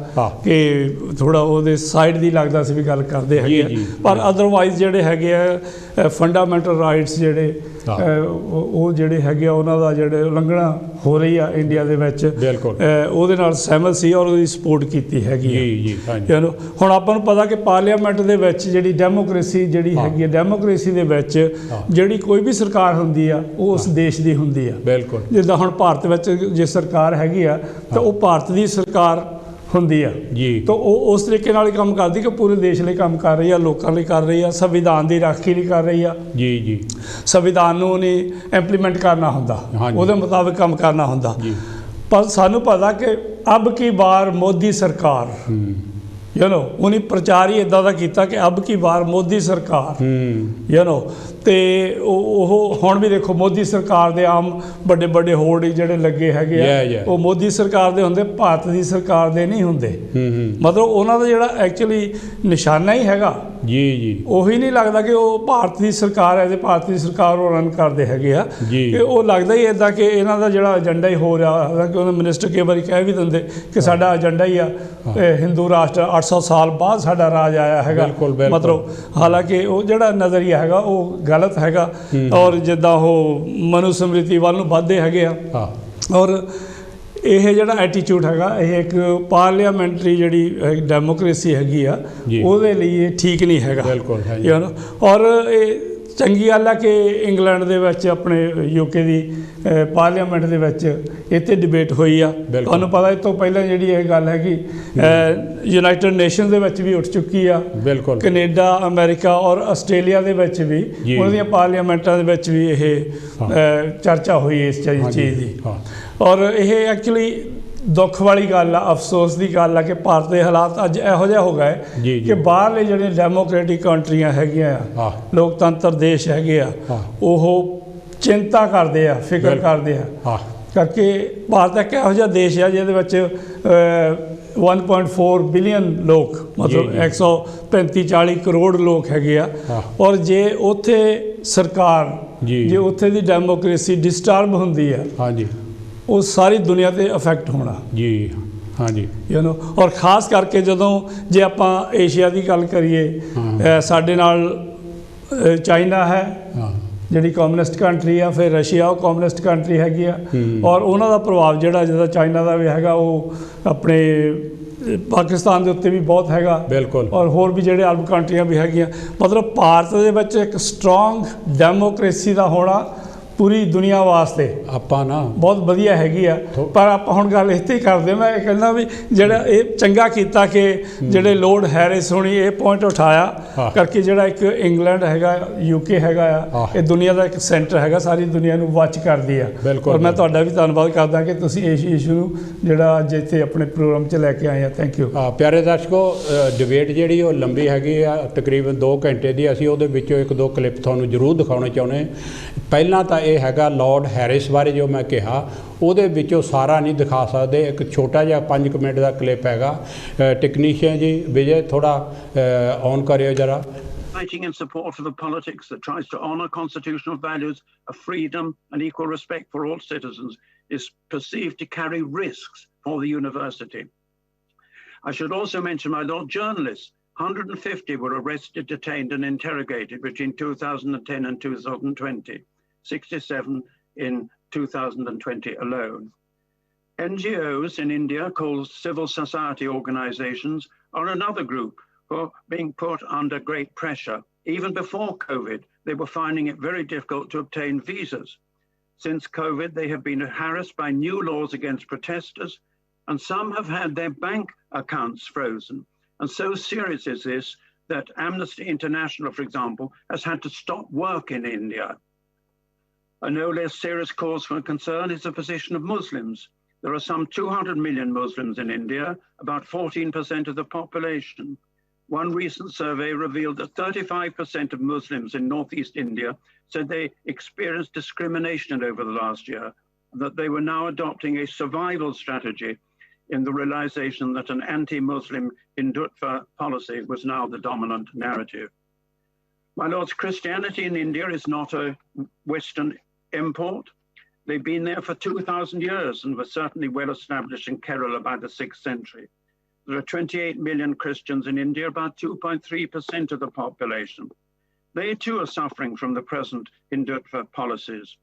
ਕਿ ਥੋੜਾ ਉਹਦੇ ਸਾਈਡ ਦੀ ਲੱਗਦਾ ਸੀ ਵੀ ਗੱਲ ਕਰਦੇ ਹੈਗੇ। ਪਰ ਅਦਰਵਾਈਜ਼ ਜਿਹੜੇ ਹੈਗੇ ਆ ਫੰਡਾਮੈਂਟਲ ਰਾਈਟਸ ਜਿਹੜੇ ਉਹ ਜਿਹੜੇ ਹੈਗੇ ਆ ਉਹਨਾਂ ਦਾ ਜਿਹੜੇ ਉਲੰਘਣਾ ਹੋ ਰਹੀ ਆ ਇੰਡੀਆ ਦੇ ਵਿੱਚ, ਉਹਦੇ ਨਾਲ ਸਹਿਮਤ ਸੀ ਔਰ ਉਹਦੀ ਸਪੋਰਟ ਕੀਤੀ ਹੈਗੀ ਆ। ਹੁਣ ਆਪਾਂ ਨੂੰ ਪਤਾ ਕਿ ਪਾਰਲੀਮੈਂਟ ਦੇ ਵਿੱਚ ਜਿਹੜੀ ਡੈਮੋਕ੍ਰੇਸੀ ਜਿਹੜੀ ਹੈਗੀ ਆ, ਡੈਮੋਕ੍ਰੇਸੀ ਦੇ ਵਿੱਚ ਜਿਹੜੀ ਕੋਈ ਵੀ ਸਰਕਾਰ ਹੁੰਦੀ ਆ ਉਹ ਉਸ ਦੇਸ਼ ਦੀ ਹੁੰਦੀ ਆ। ਬਿਲਕੁਲ ਜਿੱਦਾਂ ਹੁਣ ਭਾਰਤ ਵਿੱਚ ਜੇ ਸਰਕਾਰ ਹੈਗੀ ਆ ਤਾਂ ਉਹ ਭਾਰਤ ਦੀ ਸਰਕਾਰ ਹੁੰਦੀ ਆ ਜੀ। ਤਾਂ ਉਹ ਉਸ ਤਰੀਕੇ ਨਾਲ ਹੀ ਕੰਮ ਕਰਦੀ ਕਿ ਪੂਰੇ ਦੇਸ਼ ਲਈ ਕੰਮ ਕਰ ਰਹੀ ਆ, ਲੋਕਾਂ ਲਈ ਕਰ ਰਹੀ ਆ, ਸੰਵਿਧਾਨ ਦੀ ਰਾਖੀ ਲਈ ਕਰ ਰਹੀ ਆ ਜੀ। ਸੰਵਿਧਾਨ ਨੂੰ ਉਹਨੇ ਇੰਪਲੀਮੈਂਟ ਕਰਨਾ ਹੁੰਦਾ, ਉਹਦੇ ਮੁਤਾਬਿਕ ਕੰਮ ਕਰਨਾ ਹੁੰਦਾ। ਪਰ ਸਾਨੂੰ ਪਤਾ ਕਿ ਅਬ ਕੀ ਬਾਰ ਮੋਦੀ ਸਰਕਾਰ ਉਹਨੇ ਪ੍ਰਚਾਰ ਹੀ ਇੱਦਾਂ ਦਾ ਕੀਤਾ ਕਿ ਅਬ ਕੀ ਬਾਰ ਮੋਦੀ ਸਰਕਾਰ ਅਤੇ ਉਹ ਹੁਣ ਵੀ ਦੇਖੋ ਮੋਦੀ ਸਰਕਾਰ ਦੇ ਆਮ ਵੱਡੇ ਵੱਡੇ ਹੋਰਡ ਜਿਹੜੇ ਲੱਗੇ ਹੈਗੇ ਆ ਉਹ ਮੋਦੀ ਸਰਕਾਰ ਦੇ ਹੁੰਦੇ, ਭਾਰਤ ਦੀ ਸਰਕਾਰ ਦੇ ਨਹੀਂ ਹੁੰਦੇ। ਮਤਲਬ ਉਹਨਾਂ ਦਾ ਜਿਹੜਾ ਐਕਚੁਅਲੀ ਨਿਸ਼ਾਨਾ ਹੀ ਹੈਗਾ ਉਹੀ ਨਹੀਂ ਲੱਗਦਾ ਕਿ ਉਹ ਭਾਰਤ ਦੀ ਸਰਕਾਰ ਹੈ ਤੇ ਭਾਰਤ ਦੀ ਸਰਕਾਰ ਉਹ ਰਨ ਕਰਦੇ ਹੈਗੇ ਆ। ਕਿ ਉਹ ਲੱਗਦਾ ਹੀ ਇੱਦਾਂ ਕਿ ਇਹਨਾਂ ਦਾ ਜਿਹੜਾ ਏਜੰਡਾ ਹੀ ਹੋ ਰਿਹਾ ਹੈਗਾ ਕਿ ਉਹਨੇ ਮਿਨਿਸਟਰ ਕਈ ਵਾਰੀ ਕਹਿ ਵੀ ਦਿੰਦੇ ਕਿ ਸਾਡਾ ਏਜੰਡਾ ਹੀ ਆ ਹਿੰਦੂ ਰਾਸ਼ਟਰ 800 ਸਾਲ ਬਾਅਦ ਸਾਡਾ ਰਾਜ ਆਇਆ ਹੈਗਾ। ਮਤਲਬ ਹਾਲਾਂਕਿ ਉਹ ਜਿਹੜਾ ਨਜ਼ਰੀਆ ਹੈਗਾ ਉਹ ਗਲਤ ਹੈਗਾ। ਔਰ ਜਿੱਦਾਂ ਉਹ ਮਨੂ ਸਮ੍ਰਿਤੀ ਵੱਲ ਨੂੰ ਵੱਧਦੇ ਹੈਗੇ ਆ। ਔਰ ਇਹ ਜਿਹੜਾ ਐਟੀਟਿਊਡ ਹੈਗਾ ਇਹ ਇੱਕ ਪਾਰਲੀਮੈਂਟਰੀ ਜਿਹੜੀ ਡੈਮੋਕ੍ਰੇਸੀ ਹੈਗੀ ਆ ਉਹਦੇ ਲਈ ਇਹ ਠੀਕ ਨਹੀਂ ਹੈਗਾ। ਔਰ ਇਹ ਚੰਗੀ ਗੱਲ ਆ ਕਿ ਇੰਗਲੈਂਡ ਦੇ ਵਿੱਚ ਆਪਣੇ ਯੂਕੇ ਦੀ ਪਾਰਲੀਮੈਂਟ ਦੇ ਵਿੱਚ ਇੱਥੇ ਡਿਬੇਟ ਹੋਈ ਆ। ਤੁਹਾਨੂੰ ਪਤਾ ਇਸ ਤੋਂ ਪਹਿਲਾਂ ਜਿਹੜੀ ਇਹ ਗੱਲ ਹੈਗੀ ਯੂਨਾਈਟਿਡ ਨੇਸ਼ਨ ਦੇ ਵਿੱਚ ਵੀ ਉੱਠ ਚੁੱਕੀ ਆ। ਕੈਨੇਡਾ, ਅਮਰੀਕਾ ਔਰ ਆਸਟ੍ਰੇਲੀਆ ਦੇ ਵਿੱਚ ਵੀ ਉਹਨਾਂ ਦੀਆਂ ਪਾਰਲੀਮੈਂਟਾਂ ਦੇ ਵਿੱਚ ਵੀ ਇਹ ਚਰਚਾ ਹੋਈ ਇਸ ਚੀਜ਼ ਦੀ। ਔਰ ਇਹ ਐਕਚੁਅਲੀ ਦੁੱਖ ਵਾਲੀ ਗੱਲ ਆ, ਅਫਸੋਸ ਦੀ ਗੱਲ ਆ ਕਿ ਭਾਰਤ ਦੇ ਹਾਲਾਤ ਅੱਜ ਇਹੋ ਜਿਹਾ ਹੋ ਗਏ ਕਿ ਬਾਹਰਲੇ ਜਿਹੜੇ ਡੈਮੋਕ੍ਰੈਟਿਕ ਕੰਟਰੀਆਂ ਹੈਗੀਆਂ ਆ, ਲੋਕਤੰਤਰ ਦੇਸ਼ ਹੈਗੇ ਆ, ਉਹ ਚਿੰਤਾ ਕਰਦੇ ਆ, ਫਿਕਰ ਕਰਦੇ ਆ ਕਰਕੇ ਭਾਰਤ ਇੱਕ ਇਹੋ ਜਿਹਾ ਦੇਸ਼ ਆ ਜਿਹਦੇ ਵਿੱਚ 1.4 ਬਿਲੀਅਨ ਲੋਕ ਮਤਲਬ 135-40 ਕਰੋੜ ਲੋਕ ਹੈਗੇ ਆ। ਔਰ ਜੇ ਉੱਥੇ ਸਰਕਾਰ ਜੇ ਉੱਥੇ ਦੀ ਡੈਮੋਕ੍ਰੇਸੀ ਡਿਸਟਰਬ ਹੁੰਦੀ ਆ ਉਹ ਸਾਰੀ ਦੁਨੀਆ 'ਤੇ ਇਫੈਕਟ ਹੋਣਾ ਔਰ ਖ਼ਾਸ ਕਰਕੇ ਜਦੋਂ ਜੇ ਆਪਾਂ ਏਸ਼ੀਆ ਦੀ ਗੱਲ ਕਰੀਏ ਸਾਡੇ ਨਾਲ ਚਾਈਨਾ ਹੈ ਜਿਹੜੀ ਕਮਿਊਨਿਸਟ ਕੰਟਰੀ ਆ, ਫਿਰ ਰਸ਼ੀਆ ਉਹ ਕਮਿਊਨਿਸਟ ਕੰਟਰੀ ਹੈਗੀ ਆ। ਔਰ ਉਹਨਾਂ ਦਾ ਪ੍ਰਭਾਵ ਜਿਹੜਾ ਜਿੱਦਾਂ ਚਾਈਨਾ ਦਾ ਵੀ ਹੈਗਾ ਉਹ ਆਪਣੇ ਪਾਕਿਸਤਾਨ ਦੇ ਉੱਤੇ ਵੀ ਬਹੁਤ ਹੈਗਾ। ਔਰ ਹੋਰ ਵੀ ਜਿਹੜੇ ਅਰਬ ਕੰਟਰੀਆਂ ਵੀ ਹੈਗੀਆਂ। ਮਤਲਬ ਭਾਰਤ ਦੇ ਵਿੱਚ ਇੱਕ ਸਟਰੋਂਗ ਡੈਮੋਕ੍ਰੇਸੀ ਦਾ ਹੋਣਾ ਪੂਰੀ ਦੁਨੀਆ ਵਾਸਤੇ ਆਪਾਂ ਨਾ ਬਹੁਤ ਵਧੀਆ ਹੈਗੀ ਆ। ਪਰ ਆਪਾਂ ਹੁਣ ਗੱਲ ਇੱਥੇ ਹੀ ਕਰਦੇ। ਮੈਂ ਇਹ ਕਹਿੰਦਾ ਵੀ ਜਿਹੜਾ ਇਹ ਚੰਗਾ ਕੀਤਾ ਕਿ ਜਿਹੜੇ ਲੋਰਡ ਹੈਰਿਸ ਹੋਣੀ ਇਹ ਪੁਆਇੰਟ ਉਠਾਇਆ ਕਰਕੇ ਜਿਹੜਾ ਇੱਕ ਇੰਗਲੈਂਡ ਹੈਗਾ, ਯੂਕੇ ਹੈਗਾ ਆ, ਇਹ ਦੁਨੀਆ ਦਾ ਇੱਕ ਸੈਂਟਰ ਹੈਗਾ, ਸਾਰੀ ਦੁਨੀਆ ਨੂੰ ਵਾਚ ਕਰਦੀ ਆ। ਔਰ ਮੈਂ ਤੁਹਾਡਾ ਵੀ ਧੰਨਵਾਦ ਕਰਦਾ ਕਿ ਤੁਸੀਂ ਇਸ ਇਸ਼ੂ ਨੂੰ ਜਿਹੜਾ ਅੱਜ ਇੱਥੇ ਆਪਣੇ ਪ੍ਰੋਗਰਾਮ 'ਚ ਲੈ ਕੇ ਆਏ ਆ। Thank you. ਪਿਆਰੇ ਦਰਸ਼ਕੋ, ਡਿਬੇਟ ਜਿਹੜੀ ਉਹ ਲੰਬੀ ਹੈਗੀ ਆ, ਤਕਰੀਬਨ 2 ਘੰਟੇ ਦੀ। ਅਸੀਂ ਉਹਦੇ ਵਿੱਚੋਂ 1-2 ਕਲਿੱਪ ਤੁਹਾਨੂੰ ਜ਼ਰੂਰ ਦਿਖਾਉਣੇ ਚਾਹੁੰਦੇ। ਪਹਿਲਾਂ ਤਾਂ ਇਹ ਹੈਗਾ ਲੋਰਡ ਹੈਰਿਸ ਬਾਰੇ ਜੋ ਮੈਂ ਕਿਹਾ, ਉਹਦੇ ਵਿੱਚੋਂ ਸਾਰਾ ਨਹੀਂ ਦਿਖਾ ਸਕਦੇ। ਇੱਕ ਛੋਟਾ ਜਿਹਾ 5 ਮਿੰਟ ਦਾ ਕਲਿੱਪ ਹੈਗਾ। ਟੈਕਨੀਸ਼ੀਅਨ ਜੀ ਵਿਜੇ ਥੋੜਾ ਔਨ ਕਰਿਓ ਜਰਾ। Fighting in support of a politics that tries to honour constitutional values of freedom and equal respect for all citizens is perceived to carry risks for the university. I should also mention, my lord, journalists, 150 were arrested, detained and interrogated between 2010 and 2020. 67 in 2020 alone. NGOs in India, called civil society organizations, are another group who are being put under great pressure. Even before COVID, they were finding it very difficult to obtain visas. Since COVID, they have been harassed by new laws against protesters, and some have had their bank accounts frozen. And so serious is this that Amnesty International, for example, has had to stop work in India. A no less serious cause for concern is the position of Muslims. There are some 200 million Muslims in India, about 14% of the population. One recent survey revealed that 35% of Muslims in Northeast India said they experienced discrimination over the last year, and that they were now adopting a survival strategy in the realization that an anti-Muslim Hindutva policy was now the dominant narrative. My lords, Christianity in India is not a Western import. They've been there for 2,000 years and were certainly well established in Kerala by the 6th century. There are 28 million Christians in India, about 2.3% of the population. They too are suffering from the present Hindutva policies.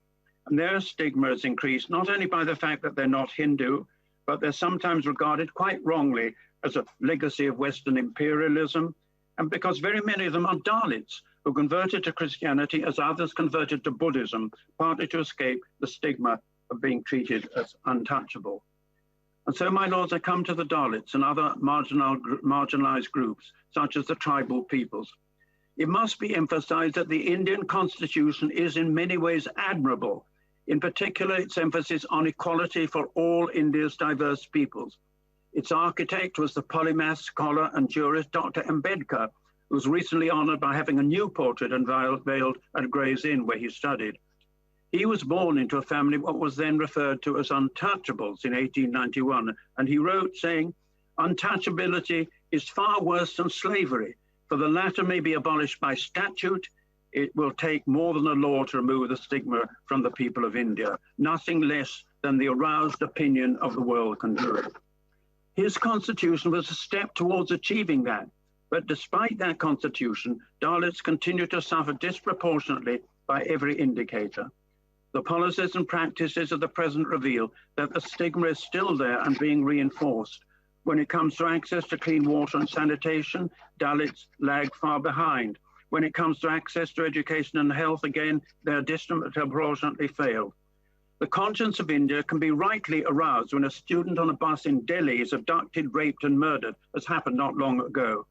And their stigma is increased not only by the fact that they're not Hindu, but they're sometimes regarded quite wrongly as a legacy of Western imperialism, and because very many of them are Dalits who converted to Christianity as others converted to Buddhism, partly to escape the stigma of being treated as untouchable. And so, my lords, I come to the Dalits and other marginalized groups, such as the tribal peoples. It must be emphasized that the Indian constitution is in many ways admirable, in particular its emphasis on equality for all India's diverse peoples. Its architect was the polymath, scholar and jurist Dr. Ambedkar, who was recently honored by having a new portrait unveiled at Gray's Inn, where he studied. He was born into a family what was then referred to as untouchables in 1891, and he wrote saying, "Untouchability is far worse than slavery, for the latter may be abolished by statute. It will take more than a law to remove the stigma from the people of India. Nothing less than the aroused opinion of the world can do it." His constitution was a step towards achieving that. But despite that constitution, Dalits continue to suffer disproportionately by every indicator. The policies and practices of the present reveal that the stigma is still there and being reinforced. When it comes to access to clean water and sanitation, Dalits lag far behind. When it comes to access to education and health, again, they are disproportionately failed. The conscience of India can be rightly aroused when a student on a bus in Delhi is abducted, raped and murdered, as happened not long ago.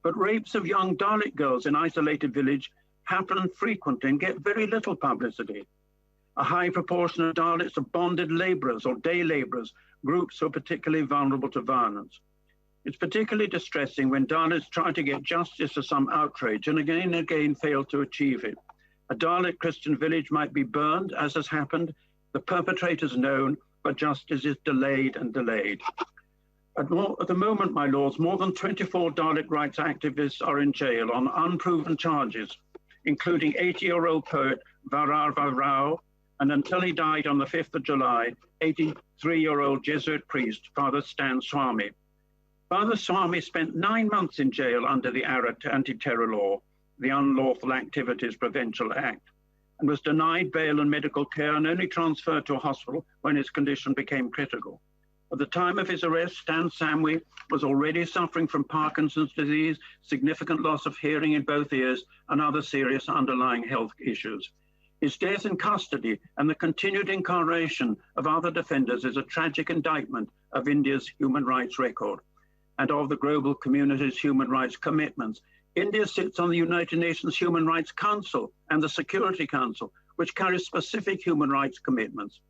But rapes of young Dalit girls in isolated village happen frequently and get very little publicity. A high proportion of Dalits are bonded laborers or day laborers, groups who are particularly vulnerable to violence. It's particularly distressing when Dalits try to get justice for some outrage and again fail to achieve it. A Dalit Christian village might be burned, as has happened, the perpetrators known, but justice is delayed and delayed. At the moment, my lords, more than 24 Dalit rights activists are in jail on unproven charges, including 80-year-old poet Varava Rao, and until he died on the 5th of July, 83-year-old Jesuit priest, Father Stan Swami. Father Swami spent 9 months in jail under the anti-terror law, the Unlawful Activities Prevention Act, and was denied bail and medical care and only transferred to a hospital when his condition became critical. At the time of his arrest, Stan Swami was already suffering from Parkinson's disease, significant loss of hearing in both ears, and other serious underlying health issues. His death in custody and the continued incarceration of other defenders is a tragic indictment of India's human rights record and of the global community's human rights commitments. India sits on the United Nations Human Rights Council and the Security Council, which carries specific human rights commitments.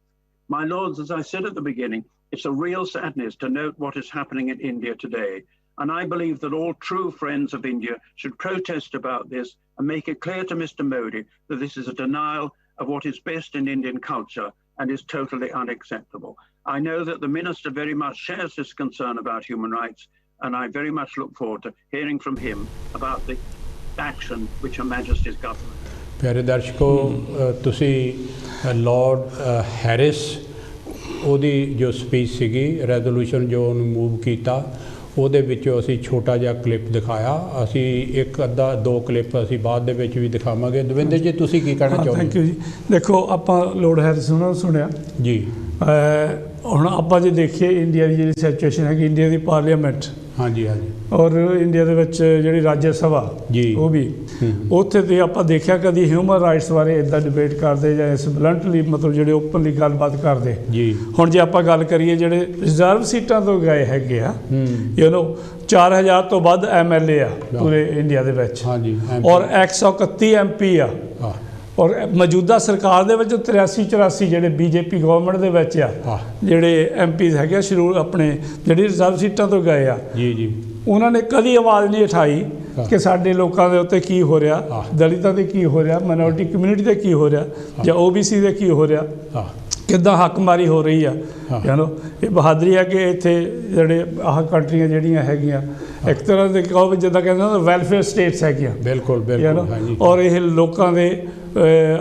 My lords, as I said at the beginning, it's a real sadness to note what is happening in India today. And I believe that all true friends of India should protest about this and make it clear to Mr. Modi that this is a denial of what is best in Indian culture and is totally unacceptable. I know that the Minister very much shares this concern about human rights, and I very much look forward to hearing from him about the action which Her Majesty's government. प्यारे दर्शकों, तुसी लॉर्ड हैरिस ਉਹਦੀ ਜੋ ਸਪੀਚ ਸੀਗੀ ਰੈਜ਼ੋਲੂਸ਼ਨ ਜੋ ਉਹਨੂੰ ਮੂਵ ਕੀਤਾ ਉਹਦੇ ਵਿੱਚੋਂ ਅਸੀਂ ਛੋਟਾ ਜਿਹਾ ਕਲਿੱਪ ਦਿਖਾਇਆ। ਅਸੀਂ ਇੱਕ ਅੱਧਾ ਦੋ ਕਲਿੱਪ ਅਸੀਂ ਬਾਅਦ ਦੇ ਵਿੱਚ ਵੀ ਦਿਖਾਵਾਂਗੇ। ਦਵਿੰਦਰ ਜੀ, ਤੁਸੀਂ ਕੀ ਕਹਿਣਾ ਚਾਹੁੰਦੇ? ਥੈਂਕ ਯੂ ਜੀ। ਦੇਖੋ, ਆਪਾਂ ਲੌਰਡ ਹੈਰਿਸ ਨੂੰ ਸੁਣਿਆ ਜੀ। ਹੁਣ ਆਪਾਂ ਜੇ ਦੇਖੀਏ ਇੰਡੀਆ ਦੀ ਜਿਹੜੀ ਸਿਚੁਏਸ਼ਨ ਹੈਗੀ, ਇੰਡੀਆ ਦੀ ਪਾਰਲੀਮੈਂਟ ਹਾਂਜੀ ਹਾਂਜੀ ਔਰ ਇੰਡੀਆ ਦੇ ਵਿੱਚ ਜਿਹੜੀ ਰਾਜ ਸਭਾ ਜੀ ਉਹ ਵੀ ਉੱਥੇ ਤੇ ਆਪਾਂ ਦੇਖਿਆ ਕਦੀ ਹਿਊਮਨ ਰਾਈਟਸ ਬਾਰੇ ਇੱਦਾਂ ਡਿਬੇਟ ਕਰਦੇ ਜਾਂ ਇਸ ਬਲੰਟਲੀ ਮਤਲਬ ਜਿਹੜੇ ਓਪਨਲੀ ਗੱਲਬਾਤ ਕਰਦੇ ਜੀ। ਹੁਣ ਜੇ ਆਪਾਂ ਗੱਲ ਕਰੀਏ ਜਿਹੜੇ ਰਿਜ਼ਰਵ ਸੀਟਾਂ ਤੋਂ ਗਏ ਹੈਗੇ ਆ ਯੂ ਨੋ 4000 ਤੋਂ ਵੱਧ MLA ਆ ਪੂਰੇ ਇੰਡੀਆ ਦੇ ਵਿੱਚ ਹਾਂਜੀ ਔਰ 131 MP ਆ ਔਰ ਮੌਜੂਦਾ ਸਰਕਾਰ ਦੇ ਵਿੱਚ 83-84 ਜਿਹੜੇ BJP ਗਵਰਨਮੈਂਟ ਦੇ ਵਿੱਚ ਆ ਜਿਹੜੇ MPs ਹੈਗੇ ਸ਼ੁਰੂ ਆਪਣੇ ਜਿਹੜੀ ਰਿਜ਼ਰਵ ਸੀਟਾਂ ਤੋਂ ਗਏ ਆ ਜੀ ਜੀ ਉਹਨਾਂ ਨੇ ਕਦੀ ਆਵਾਜ਼ ਨਹੀਂ ਉਠਾਈ ਕਿ ਸਾਡੇ ਲੋਕਾਂ ਦੇ ਉੱਤੇ ਕੀ ਹੋ ਰਿਹਾ, ਦਲਿਤਾਂ ਦੇ ਕੀ ਹੋ ਰਿਹਾ, ਮਾਈਨੋਰਿਟੀ ਕਮਿਊਨਿਟੀ ਦੇ ਕੀ ਹੋ ਰਿਹਾ ਜਾਂ OBC ਦੇ ਕੀ ਹੋ ਰਿਹਾ, ਕਿੱਦਾਂ ਹੱਕਮਾਰੀ ਹੋ ਰਹੀ ਆ। ਯਾਨੋ ਇਹ ਬਹਾਦਰੀ ਹੈ ਕਿ ਇੱਥੇ ਜਿਹੜੇ ਆਹ ਕੰਟਰੀਆਂ ਜਿਹੜੀਆਂ ਹੈਗੀਆਂ ਇੱਕ ਤਰ੍ਹਾਂ ਦੇ ਕਹੋ ਜਿੱਦਾਂ ਕਹਿੰਦੇ ਵੈਲਫੇਅਰ ਸਟੇਟਸ ਹੈਗੀਆਂ। ਬਿਲਕੁਲ ਬਿਲਕੁਲ। ਔਰ ਇਹ ਲੋਕਾਂ ਦੇ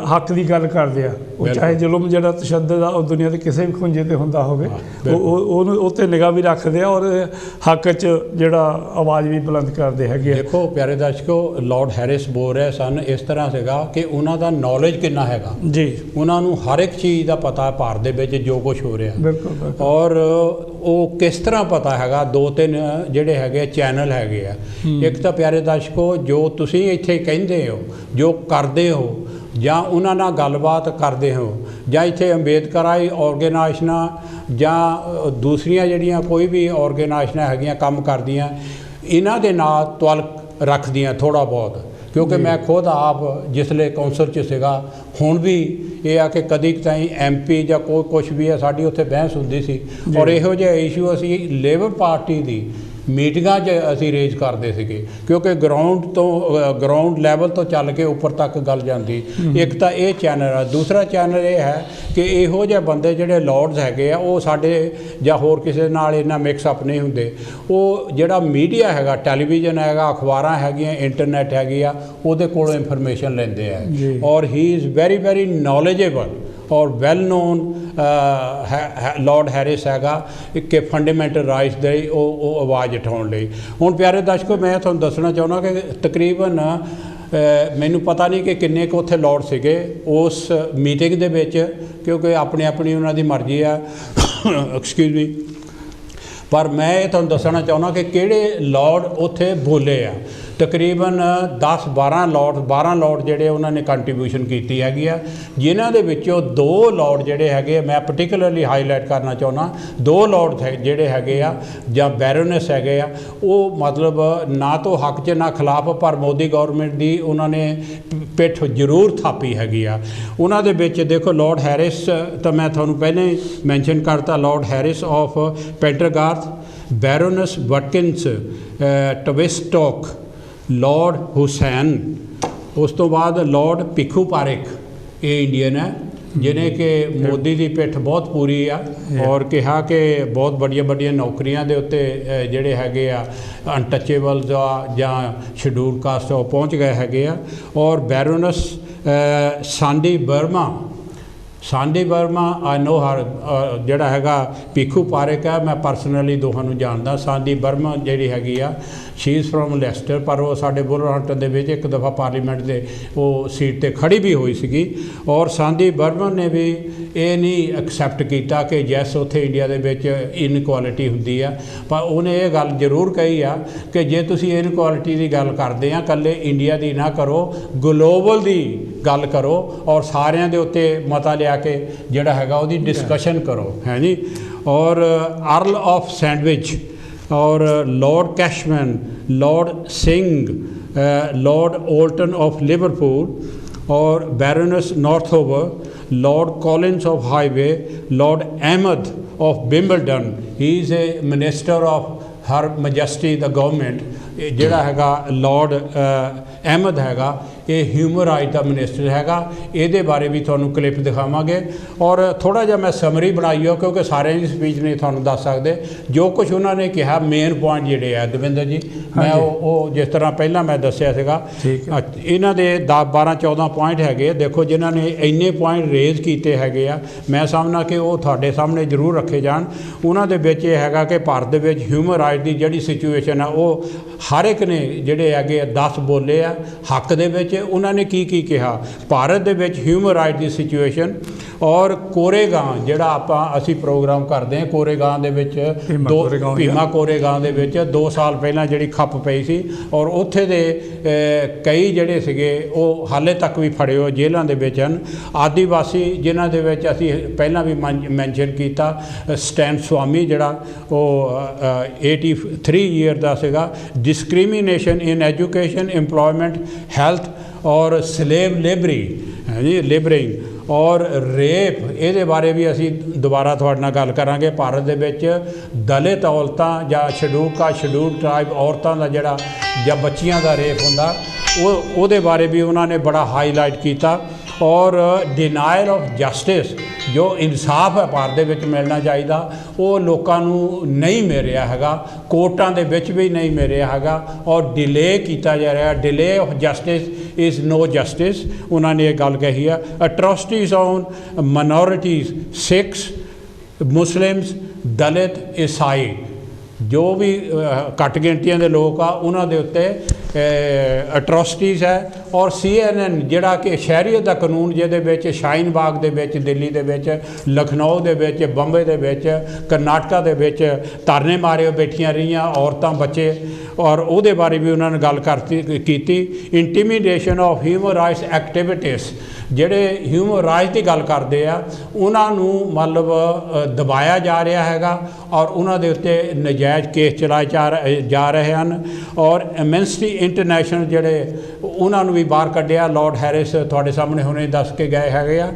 ਹੱਕ ਦੀ ਗੱਲ ਕਰਦੇ ਆ, ਉਹ ਚਾਹੇ ਜ਼ੁਲਮ ਜਿਹੜਾ ਤਸ਼ੱਦਦ ਆ ਉਹ ਦੁਨੀਆ ਦੇ ਕਿਸੇ ਵੀ ਖੁੰਝੇ 'ਤੇ ਹੁੰਦਾ ਹੋਵੇ ਉਹਨੂੰ ਉੱਤੇ ਨਿਗਾਹ ਵੀ ਰੱਖਦੇ ਆ ਔਰ ਹੱਕ 'ਚ ਜਿਹੜਾ ਆਵਾਜ਼ ਵੀ ਬੁਲੰਦ ਕਰਦੇ ਹੈਗੇ। ਦੇਖੋ ਪਿਆਰੇ ਦਰਸ਼ਕੋ, ਲਾਰਡ ਹੈਰਿਸ ਬੋਲ ਰਹੇ ਸਨ ਇਸ ਤਰ੍ਹਾਂ ਸੀਗਾ ਕਿ ਉਹਨਾਂ ਦਾ ਨੌਲੇਜ ਕਿੰਨਾ ਹੈਗਾ ਜੀ, ਉਹਨਾਂ ਨੂੰ ਹਰ ਇੱਕ ਚੀਜ਼ ਦਾ ਪਤਾ ਭਾਰਤ ਦੇ ਵਿੱਚ ਜੋ ਕੁਝ ਹੋ ਰਿਹਾ। ਬਿਲਕੁਲ। ਔਰ ਉਹ ਕਿਸ ਤਰ੍ਹਾਂ ਪਤਾ ਹੈਗਾ, 2-3 ਜਿਹੜੇ ਹੈਗੇ ਚੈਨਲ ਹੈਗੇ ਆ। ਇੱਕ ਤਾਂ ਪਿਆਰੇ ਦਰਸ਼ਕੋ ਜੋ ਤੁਸੀਂ ਇੱਥੇ ਕਹਿੰਦੇ ਹੋ, ਜੋ ਕਰਦੇ ਹੋ ਜਾਂ ਉਹਨਾਂ ਨਾਲ ਗੱਲਬਾਤ ਕਰਦੇ ਹੋ ਜਾਂ ਇੱਥੇ ਅੰਬੇਦਕਰਾਈ ਆਰਗੇਨਾਈਜ਼ੇਸ਼ਨਾਂ ਜਾਂ ਦੂਸਰੀਆਂ ਜਿਹੜੀਆਂ ਕੋਈ ਵੀ ਆਰਗੇਨਾਈਜ਼ੇਸ਼ਨਾਂ ਹੈਗੀਆਂ ਕੰਮ ਕਰਦੀਆਂ, ਇਹਨਾਂ ਦੇ ਨਾਲ ਤਵਲਕ ਰੱਖਦੀਆਂ ਥੋੜ੍ਹਾ ਬਹੁਤ, ਕਿਉਂਕਿ ਮੈਂ ਖੁਦ ਆਪ ਜਿਸਲੇ ਕੌਂਸਲ 'ਚ ਸੀਗਾ, ਹੁਣ ਵੀ ਇਹ ਆ ਕਿ ਕਦੀ ਤਾਈਂ MP ਜਾਂ ਕੋਈ ਕੁਛ ਵੀ ਹੈ ਸਾਡੀ ਉੱਥੇ ਬਹਿਸ ਹੁੰਦੀ ਸੀ ਔਰ ਇਹੋ ਜਿਹਾ ਇਸ਼ੂ ਅਸੀਂ ਲੇਬਰ ਪਾਰਟੀ ਦੀ ਮੀਟਿੰਗਾਂ 'ਚ ਅਸੀਂ ਰੇਜ਼ ਕਰਦੇ ਸੀਗੇ, ਕਿਉਂਕਿ ਗਰਾਊਂਡ ਲੈਵਲ ਤੋਂ ਚੱਲ ਕੇ ਉੱਪਰ ਤੱਕ ਗੱਲ ਜਾਂਦੀ। ਇੱਕ ਤਾਂ ਇਹ ਚੈਨਲ ਆ, ਦੂਸਰਾ ਚੈਨਲ ਇਹ ਹੈ ਕਿ ਇਹੋ ਜਿਹੇ ਬੰਦੇ ਜਿਹੜੇ ਲਾਰਡਸ ਹੈਗੇ ਆ ਉਹ ਸਾਡੇ ਜਾਂ ਹੋਰ ਕਿਸੇ ਨਾਲ ਇੰਨਾ ਮਿਕਸਅਪ ਨਹੀਂ ਹੁੰਦੇ। ਉਹ ਜਿਹੜਾ ਮੀਡੀਆ ਹੈਗਾ, ਟੈਲੀਵਿਜ਼ਨ ਹੈਗਾ, ਅਖਬਾਰਾਂ ਹੈਗੀਆਂ, ਇੰਟਰਨੈਟ ਹੈਗੀ ਆ, ਉਹਦੇ ਕੋਲੋਂ ਇਨਫੋਰਮੇਸ਼ਨ ਲੈਂਦੇ ਆ ਔਰ ਹੀ ਇਜ਼ ਵੈਰੀ ਵੈਰੀ ਨੌਲੇਜੇਬਲ ਔਰ ਵੈਲ ਨੋਨ। ਲਾਰਡ ਹੈਰਿਸ ਹੈਗਾ ਕਿ ਫੰਡਾਮੈਂਟਲ ਰਾਈਟਸ ਦੇ ਉਹ ਆਵਾਜ਼ ਉਠਾਉਣ ਲਈ। ਹੁਣ ਪਿਆਰੇ ਦਰਸ਼ਕੋ, ਮੈਂ ਤੁਹਾਨੂੰ ਦੱਸਣਾ ਚਾਹੁੰਦਾ ਕਿ ਤਕਰੀਬਨ ਮੈਨੂੰ ਪਤਾ ਨਹੀਂ ਕਿ ਕਿੰਨੇ ਕੁ ਉੱਥੇ ਲਾਰਡ ਸੀਗੇ ਉਸ ਮੀਟਿੰਗ ਦੇ ਵਿੱਚ, ਕਿਉਂਕਿ ਆਪਣੀ ਉਹਨਾਂ ਦੀ ਮਰਜ਼ੀ ਆ ਐਕਸਕਿਊਜ਼ ਮੀ, ਪਰ ਮੈਂ ਇਹ ਤੁਹਾਨੂੰ ਦੱਸਣਾ ਚਾਹੁੰਦਾ ਕਿ ਕਿਹੜੇ ਲਾਰਡ ਉੱਥੇ ਬੋਲੇ ਆ। ਤਕਰੀਬਨ 10-12 ਲਾਰਡ ਜਿਹੜੇ ਉਹਨਾਂ ਨੇ ਕੰਟਰੀਬਿਊਸ਼ਨ ਕੀਤੀ ਹੈਗੀ ਆ, ਜਿਨ੍ਹਾਂ ਦੇ ਵਿੱਚੋਂ 2 ਲਾਰਡ ਜਿਹੜੇ ਹੈਗੇ ਮੈਂ ਪਰਟੀਕੂਲਰਲੀ ਹਾਈਲਾਈਟ ਕਰਨਾ ਚਾਹੁੰਦਾ। 2 ਲਾਰਡ ਜਿਹੜੇ ਹੈਗੇ ਆ ਜਾਂ ਬੈਰੋਨੈਸ ਹੈਗੇ ਆ, ਉਹ ਮਤਲਬ ਨਾ ਤੋਂ ਹੱਕ 'ਚ ਨਾ ਖਿਲਾਫ, ਪਰ ਮੋਦੀ ਗੌਰਮੈਂਟ ਦੀ ਉਹਨਾਂ ਨੇ ਪਿੱਠ ਜ਼ਰੂਰ ਥਾਪੀ ਹੈਗੀ ਆ। ਉਹਨਾਂ ਦੇ ਵਿੱਚ ਦੇਖੋ ਲਾਰਡ ਹੈਰਿਸ ਤਾਂ ਮੈਂ ਤੁਹਾਨੂੰ ਪਹਿਲਾਂ ਹੀ ਮੈਂਸ਼ਨ ਕਰਤਾ, Lord Harris of Pentregarth, Baroness Watkins Tavistock, Lord Hussain, ਉਸ ਤੋਂ ਬਾਅਦ ਲਾਰਡ ਭਿੱਖੂ ਪਾਰੇਖ, ਇਹ ਇੰਡੀਅਨ ਹੈ ਜਿਹਨੇ ਕਿ ਮੋਦੀ ਦੀ ਪਿੱਠ ਬਹੁਤ ਪੂਰੀ ਆ ਔਰ ਕਿਹਾ ਕਿ ਬਹੁਤ ਵੱਡੀਆਂ ਨੌਕਰੀਆਂ ਦੇ ਉੱਤੇ ਜਿਹੜੇ ਹੈਗੇ ਆ ਅਨਟੱਚੇਬਲਸ ਆ ਜਾਂ ਸ਼ਡਿਊਲ ਕਾਸਟ ਉਹ ਪਹੁੰਚ ਗਏ ਹੈਗੇ ਆ। ਔਰ ਬੈਰੋਨਸ ਸਾਂਡੀ ਬਰਮਾ ਆਈ ਨੋ ਹਰ, ਜਿਹੜਾ ਹੈਗਾ ਭਿੱਖੂ ਪਾਰੇਖ ਹੈ, ਮੈਂ ਪਰਸਨਲੀ ਦੋਹਾਂ ਨੂੰ ਜਾਣਦਾ। ਸਾਂਡੀ ਬਰਮਾ ਜਿਹੜੀ ਹੈਗੀ ਆ, ਸ਼ੀ ਇਜ਼ ਫਰੋਮ ਲੈਸਟਰ, ਪਰ ਉਹ ਸਾਡੇ ਬੁਲਰਹੰਟਨ ਦੇ ਵਿੱਚ ਇੱਕ ਦਫਾ ਪਾਰਲੀਮੈਂਟ ਦੇ ਉਹ ਸੀਟ 'ਤੇ ਖੜੀ ਵੀ ਹੋਈ ਸੀਗੀ। ਔਰ ਸਾਂਡੀ ਬਰਮਨ ਨੇ ਵੀ ਇਹ ਨਹੀਂ ਐਕਸੈਪਟ ਕੀਤਾ ਕਿ ਜੈਸ ਉੱਥੇ ਇੰਡੀਆ ਦੇ ਵਿੱਚ ਇਨਕੁਆਲਿਟੀ ਹੁੰਦੀ ਆ, ਪਰ ਉਹਨੇ ਇਹ ਗੱਲ ਜ਼ਰੂਰ ਕਹੀ ਆ ਕਿ ਜੇ ਤੁਸੀਂ ਇਨਕੁਆਲਿਟੀ ਦੀ ਗੱਲ ਕਰਦੇ ਆ, ਇਕੱਲੇ ਇੰਡੀਆ ਦੀ ਨਾ ਕਰੋ, ਗਲੋਬਲ ਦੀ ਗੱਲ ਕਰੋ ਔਰ ਸਾਰਿਆਂ ਦੇ ਉੱਤੇ ਮਤਾ ਲਿਆ ਕੇ ਜਿਹੜਾ ਹੈਗਾ ਉਹਦੀ ਡਿਸਕਸ਼ਨ ਕਰੋ, ਹੈ ਜੀ। ਔਰ ਅਰਲ ਆਫ ਸੈਂਡਵਿਚ और Lord Cashman, Lord Singh, Lord Alton of Liverpool और Baroness Northover, Lord Collins of हाईवे, Lord Ahmad of Wimbledon, he is a minister of her majesty the government. ਜਿਹੜਾ ਹੈਗਾ ਲਾਰਡ ਅਹਿਮਦ ਹੈਗਾ, ਇਹ ਹਿਊਮਨ ਰਾਈਟ ਦਾ ਮਿਨਿਸਟਰ ਹੈਗਾ। ਇਹਦੇ ਬਾਰੇ ਵੀ ਤੁਹਾਨੂੰ ਕਲਿੱਪ ਦਿਖਾਵਾਂਗੇ ਔਰ ਥੋੜ੍ਹਾ ਜਿਹਾ ਮੈਂ ਸਮਰੀ ਬਣਾਈ ਹੋ, ਕਿਉਂਕਿ ਸਾਰਿਆਂ ਦੀ ਸਪੀਚ ਨਹੀਂ ਤੁਹਾਨੂੰ ਦੱਸ ਸਕਦੇ ਜੋ ਕੁਝ ਉਹਨਾਂ ਨੇ ਕਿਹਾ। ਮੇਨ ਪੁਆਇੰਟ ਜਿਹੜੇ ਆ ਦਵਿੰਦਰ ਜੀ, ਮੈਂ ਉਹ ਜਿਸ ਤਰ੍ਹਾਂ ਪਹਿਲਾਂ ਮੈਂ ਦੱਸਿਆ ਸੀਗਾ, ਇਹਨਾਂ ਦੇ 10-12-14 ਪੁਆਇੰਟ ਹੈਗੇ। ਦੇਖੋ ਜਿਨ੍ਹਾਂ ਨੇ ਇੰਨੇ ਪੁਆਇੰਟ ਰੇਜ਼ ਕੀਤੇ ਹੈਗੇ ਆ, ਮੈਂ ਸਮਝਦਾ ਕਿ ਉਹ ਤੁਹਾਡੇ ਸਾਹਮਣੇ ਜ਼ਰੂਰ ਰੱਖੇ ਜਾਣ। ਉਹਨਾਂ ਦੇ ਵਿੱਚ ਇਹ ਹੈਗਾ ਕਿ ਭਾਰਤ ਦੇ ਵਿੱਚ ਹਿਊਮਨ ਰਾਈਟ ਦੀ ਜਿਹੜੀ ਸਿਚੁਏਸ਼ਨ ਆ, ਉਹ ਹਰ ਇੱਕ ਨੇ ਜਿਹੜੇ ਹੈਗੇ 10 ਬੋਲੇ ਆ ਹੱਕ ਦੇ ਵਿੱਚ। ਉਹਨਾਂ ਨੇ ਕੀ ਕਿਹਾ ਭਾਰਤ ਦੇ ਵਿੱਚ ਹਿਊਮਨ ਰਾਈਟ ਦੀ ਸਿਚੁਏਸ਼ਨ। ਔਰ ਕੋਰੇਗਾਂव ਜਿਹੜਾ ਅਸੀਂ ਪ੍ਰੋਗਰਾਮ ਕਰਦੇ ਹਾਂ ਕੋਰੇਗਾਂव ਦੇ ਵਿੱਚ ਭੀਮਾ ਕੋਰੇਗਾਂव ਦੇ ਵਿੱਚ 2 ਸਾਲ ਪਹਿਲਾਂ ਜਿਹੜੀ ਖੱਪ ਪਈ ਸੀ ਔਰ ਉੱਥੇ ਦੇ ਕਈ ਜਿਹੜੇ ਸੀਗੇ ਉਹ ਹਾਲੇ ਤੱਕ ਵੀ ਫੜੇ ਹੋਏ ਜੇਲ੍ਹਾਂ ਦੇ ਵਿੱਚ ਹਨ। ਆਦੀਵਾਸੀ ਜਿਨ੍ਹਾਂ ਦੇ ਵਿੱਚ ਅਸੀਂ ਪਹਿਲਾਂ ਵੀ ਮੈਂਸ਼ਨ ਕੀਤਾ ਸਟੈਨ ਸਵਾਮੀ ਜਿਹੜਾ ਉਹ 83 ਈਅਰ ਦਾ ਸੀਗਾ। ਡਿਸਕ੍ਰਿਮੀਨੇਸ਼ਨ ਇਨ ਐਜੂਕੇਸ਼ਨ ਇੰਪਲੋਇਮੈਂਟ ਹੈਲਥ ਔਰ ਸਲੇਵ ਲੇਬਰਿੰਗ ਔਰ ਰੇਪ ਇਹਦੇ ਬਾਰੇ ਵੀ ਅਸੀਂ ਦੁਬਾਰਾ ਤੁਹਾਡੇ ਨਾਲ ਗੱਲ ਕਰਾਂਗੇ। ਭਾਰਤ ਦੇ ਵਿੱਚ ਦਲਿਤ ਔਰਤਾਂ ਜਾਂ ਸ਼ਡਿਊਲ ਟਰਾਈਬ ਔਰਤਾਂ ਦਾ ਜਿਹੜਾ ਜਾਂ ਬੱਚੀਆਂ ਦਾ ਰੇਪ ਹੁੰਦਾ ਉਹਦੇ ਬਾਰੇ ਵੀ ਉਹਨਾਂ ਨੇ ਬੜਾ ਹਾਈਲਾਈਟ ਕੀਤਾ। ਔਰ ਡਿਨਾਇਲ ਆਫ ਜਸਟਿਸ ਜੋ ਇਨਸਾਫ ਹੈ ਭਾਰਤ ਦੇ ਵਿੱਚ ਮਿਲਣਾ ਚਾਹੀਦਾ ਉਹ ਲੋਕਾਂ ਨੂੰ ਨਹੀਂ ਮਿਲ ਰਿਹਾ ਹੈਗਾ, ਕੋਰਟਾਂ ਦੇ ਵਿੱਚ ਵੀ ਨਹੀਂ ਮਿਲ ਰਿਹਾ ਹੈਗਾ ਔਰ ਡਿਲੇ ਕੀਤਾ ਜਾ ਰਿਹਾ। Delay of justice is no justice ਉਹਨਾਂ ਨੇ ਇਹ ਗੱਲ ਕਹੀ ਆ। Atrocities on minorities Sikhs Muslims Dalit ਈਸਾਈ ਜੋ ਵੀ ਘੱਟ ਗਿਣਤੀਆਂ ਦੇ ਲੋਕ ਆ ਉਹਨਾਂ ਦੇ ਉੱਤੇ ਅਟਰੋਸਿਟੀਜ਼ ਹੈ। ਔਰ CNN ਜਿਹੜਾ ਕਿ ਸ਼ਹਿਰੀਅਤ ਦਾ ਕਾਨੂੰਨ ਜਿਹਦੇ ਵਿੱਚ ਸ਼ਾਹੀਨ ਬਾਗ ਦੇ ਵਿੱਚ ਦਿੱਲੀ ਦੇ ਵਿੱਚ ਲਖਨਊ ਦੇ ਵਿੱਚ ਬੰਬੇ ਦੇ ਵਿੱਚ ਕਰਨਾਟਕਾ ਦੇ ਵਿੱਚ ਧਰਨੇ ਮਾਰੇ ਬੈਠੀਆਂ ਰਹੀਆਂ ਔਰਤਾਂ ਬੱਚੇ ਔਰ ਉਹਦੇ ਬਾਰੇ ਵੀ ਉਹਨਾਂ ਨੇ ਗੱਲ ਕੀਤੀ। ਇੰਟੀਮੀਡੇਸ਼ਨ ਆਫ ਹਿਊਮਨ ਰਾਈਟਸ ਐਕਟੀਵਿਟੀਜ਼ ਜਿਹੜੇ ਹਿਊਮਨ ਰਾਈਟਸ ਦੀ ਗੱਲ ਕਰਦੇ ਆ ਉਹਨਾਂ ਨੂੰ ਮਤਲਬ ਦਬਾਇਆ ਜਾ ਰਿਹਾ ਹੈਗਾ ਔਰ ਉਹਨਾਂ ਦੇ ਉੱਤੇ ਨਜਾਇਜ਼ ਕੇਸ ਚਲਾਏ ਜਾ ਰਹੇ ਹਨ। ਔਰ ਐਮਨੈਸਟੀ ਇੰਟਰਨੈਸ਼ਨਲ ਜਿਹੜੇ ਉਹਨਾਂ ਨੂੰ ਵੀ ਬਾਹਰ ਕੱਢਿਆ। ਲਾਰਡ ਹੈਰਿਸ ਤੁਹਾਡੇ ਸਾਹਮਣੇ ਹੁਣੇ ਦੱਸ ਕੇ ਗਏ ਹੈਗੇ ਆ।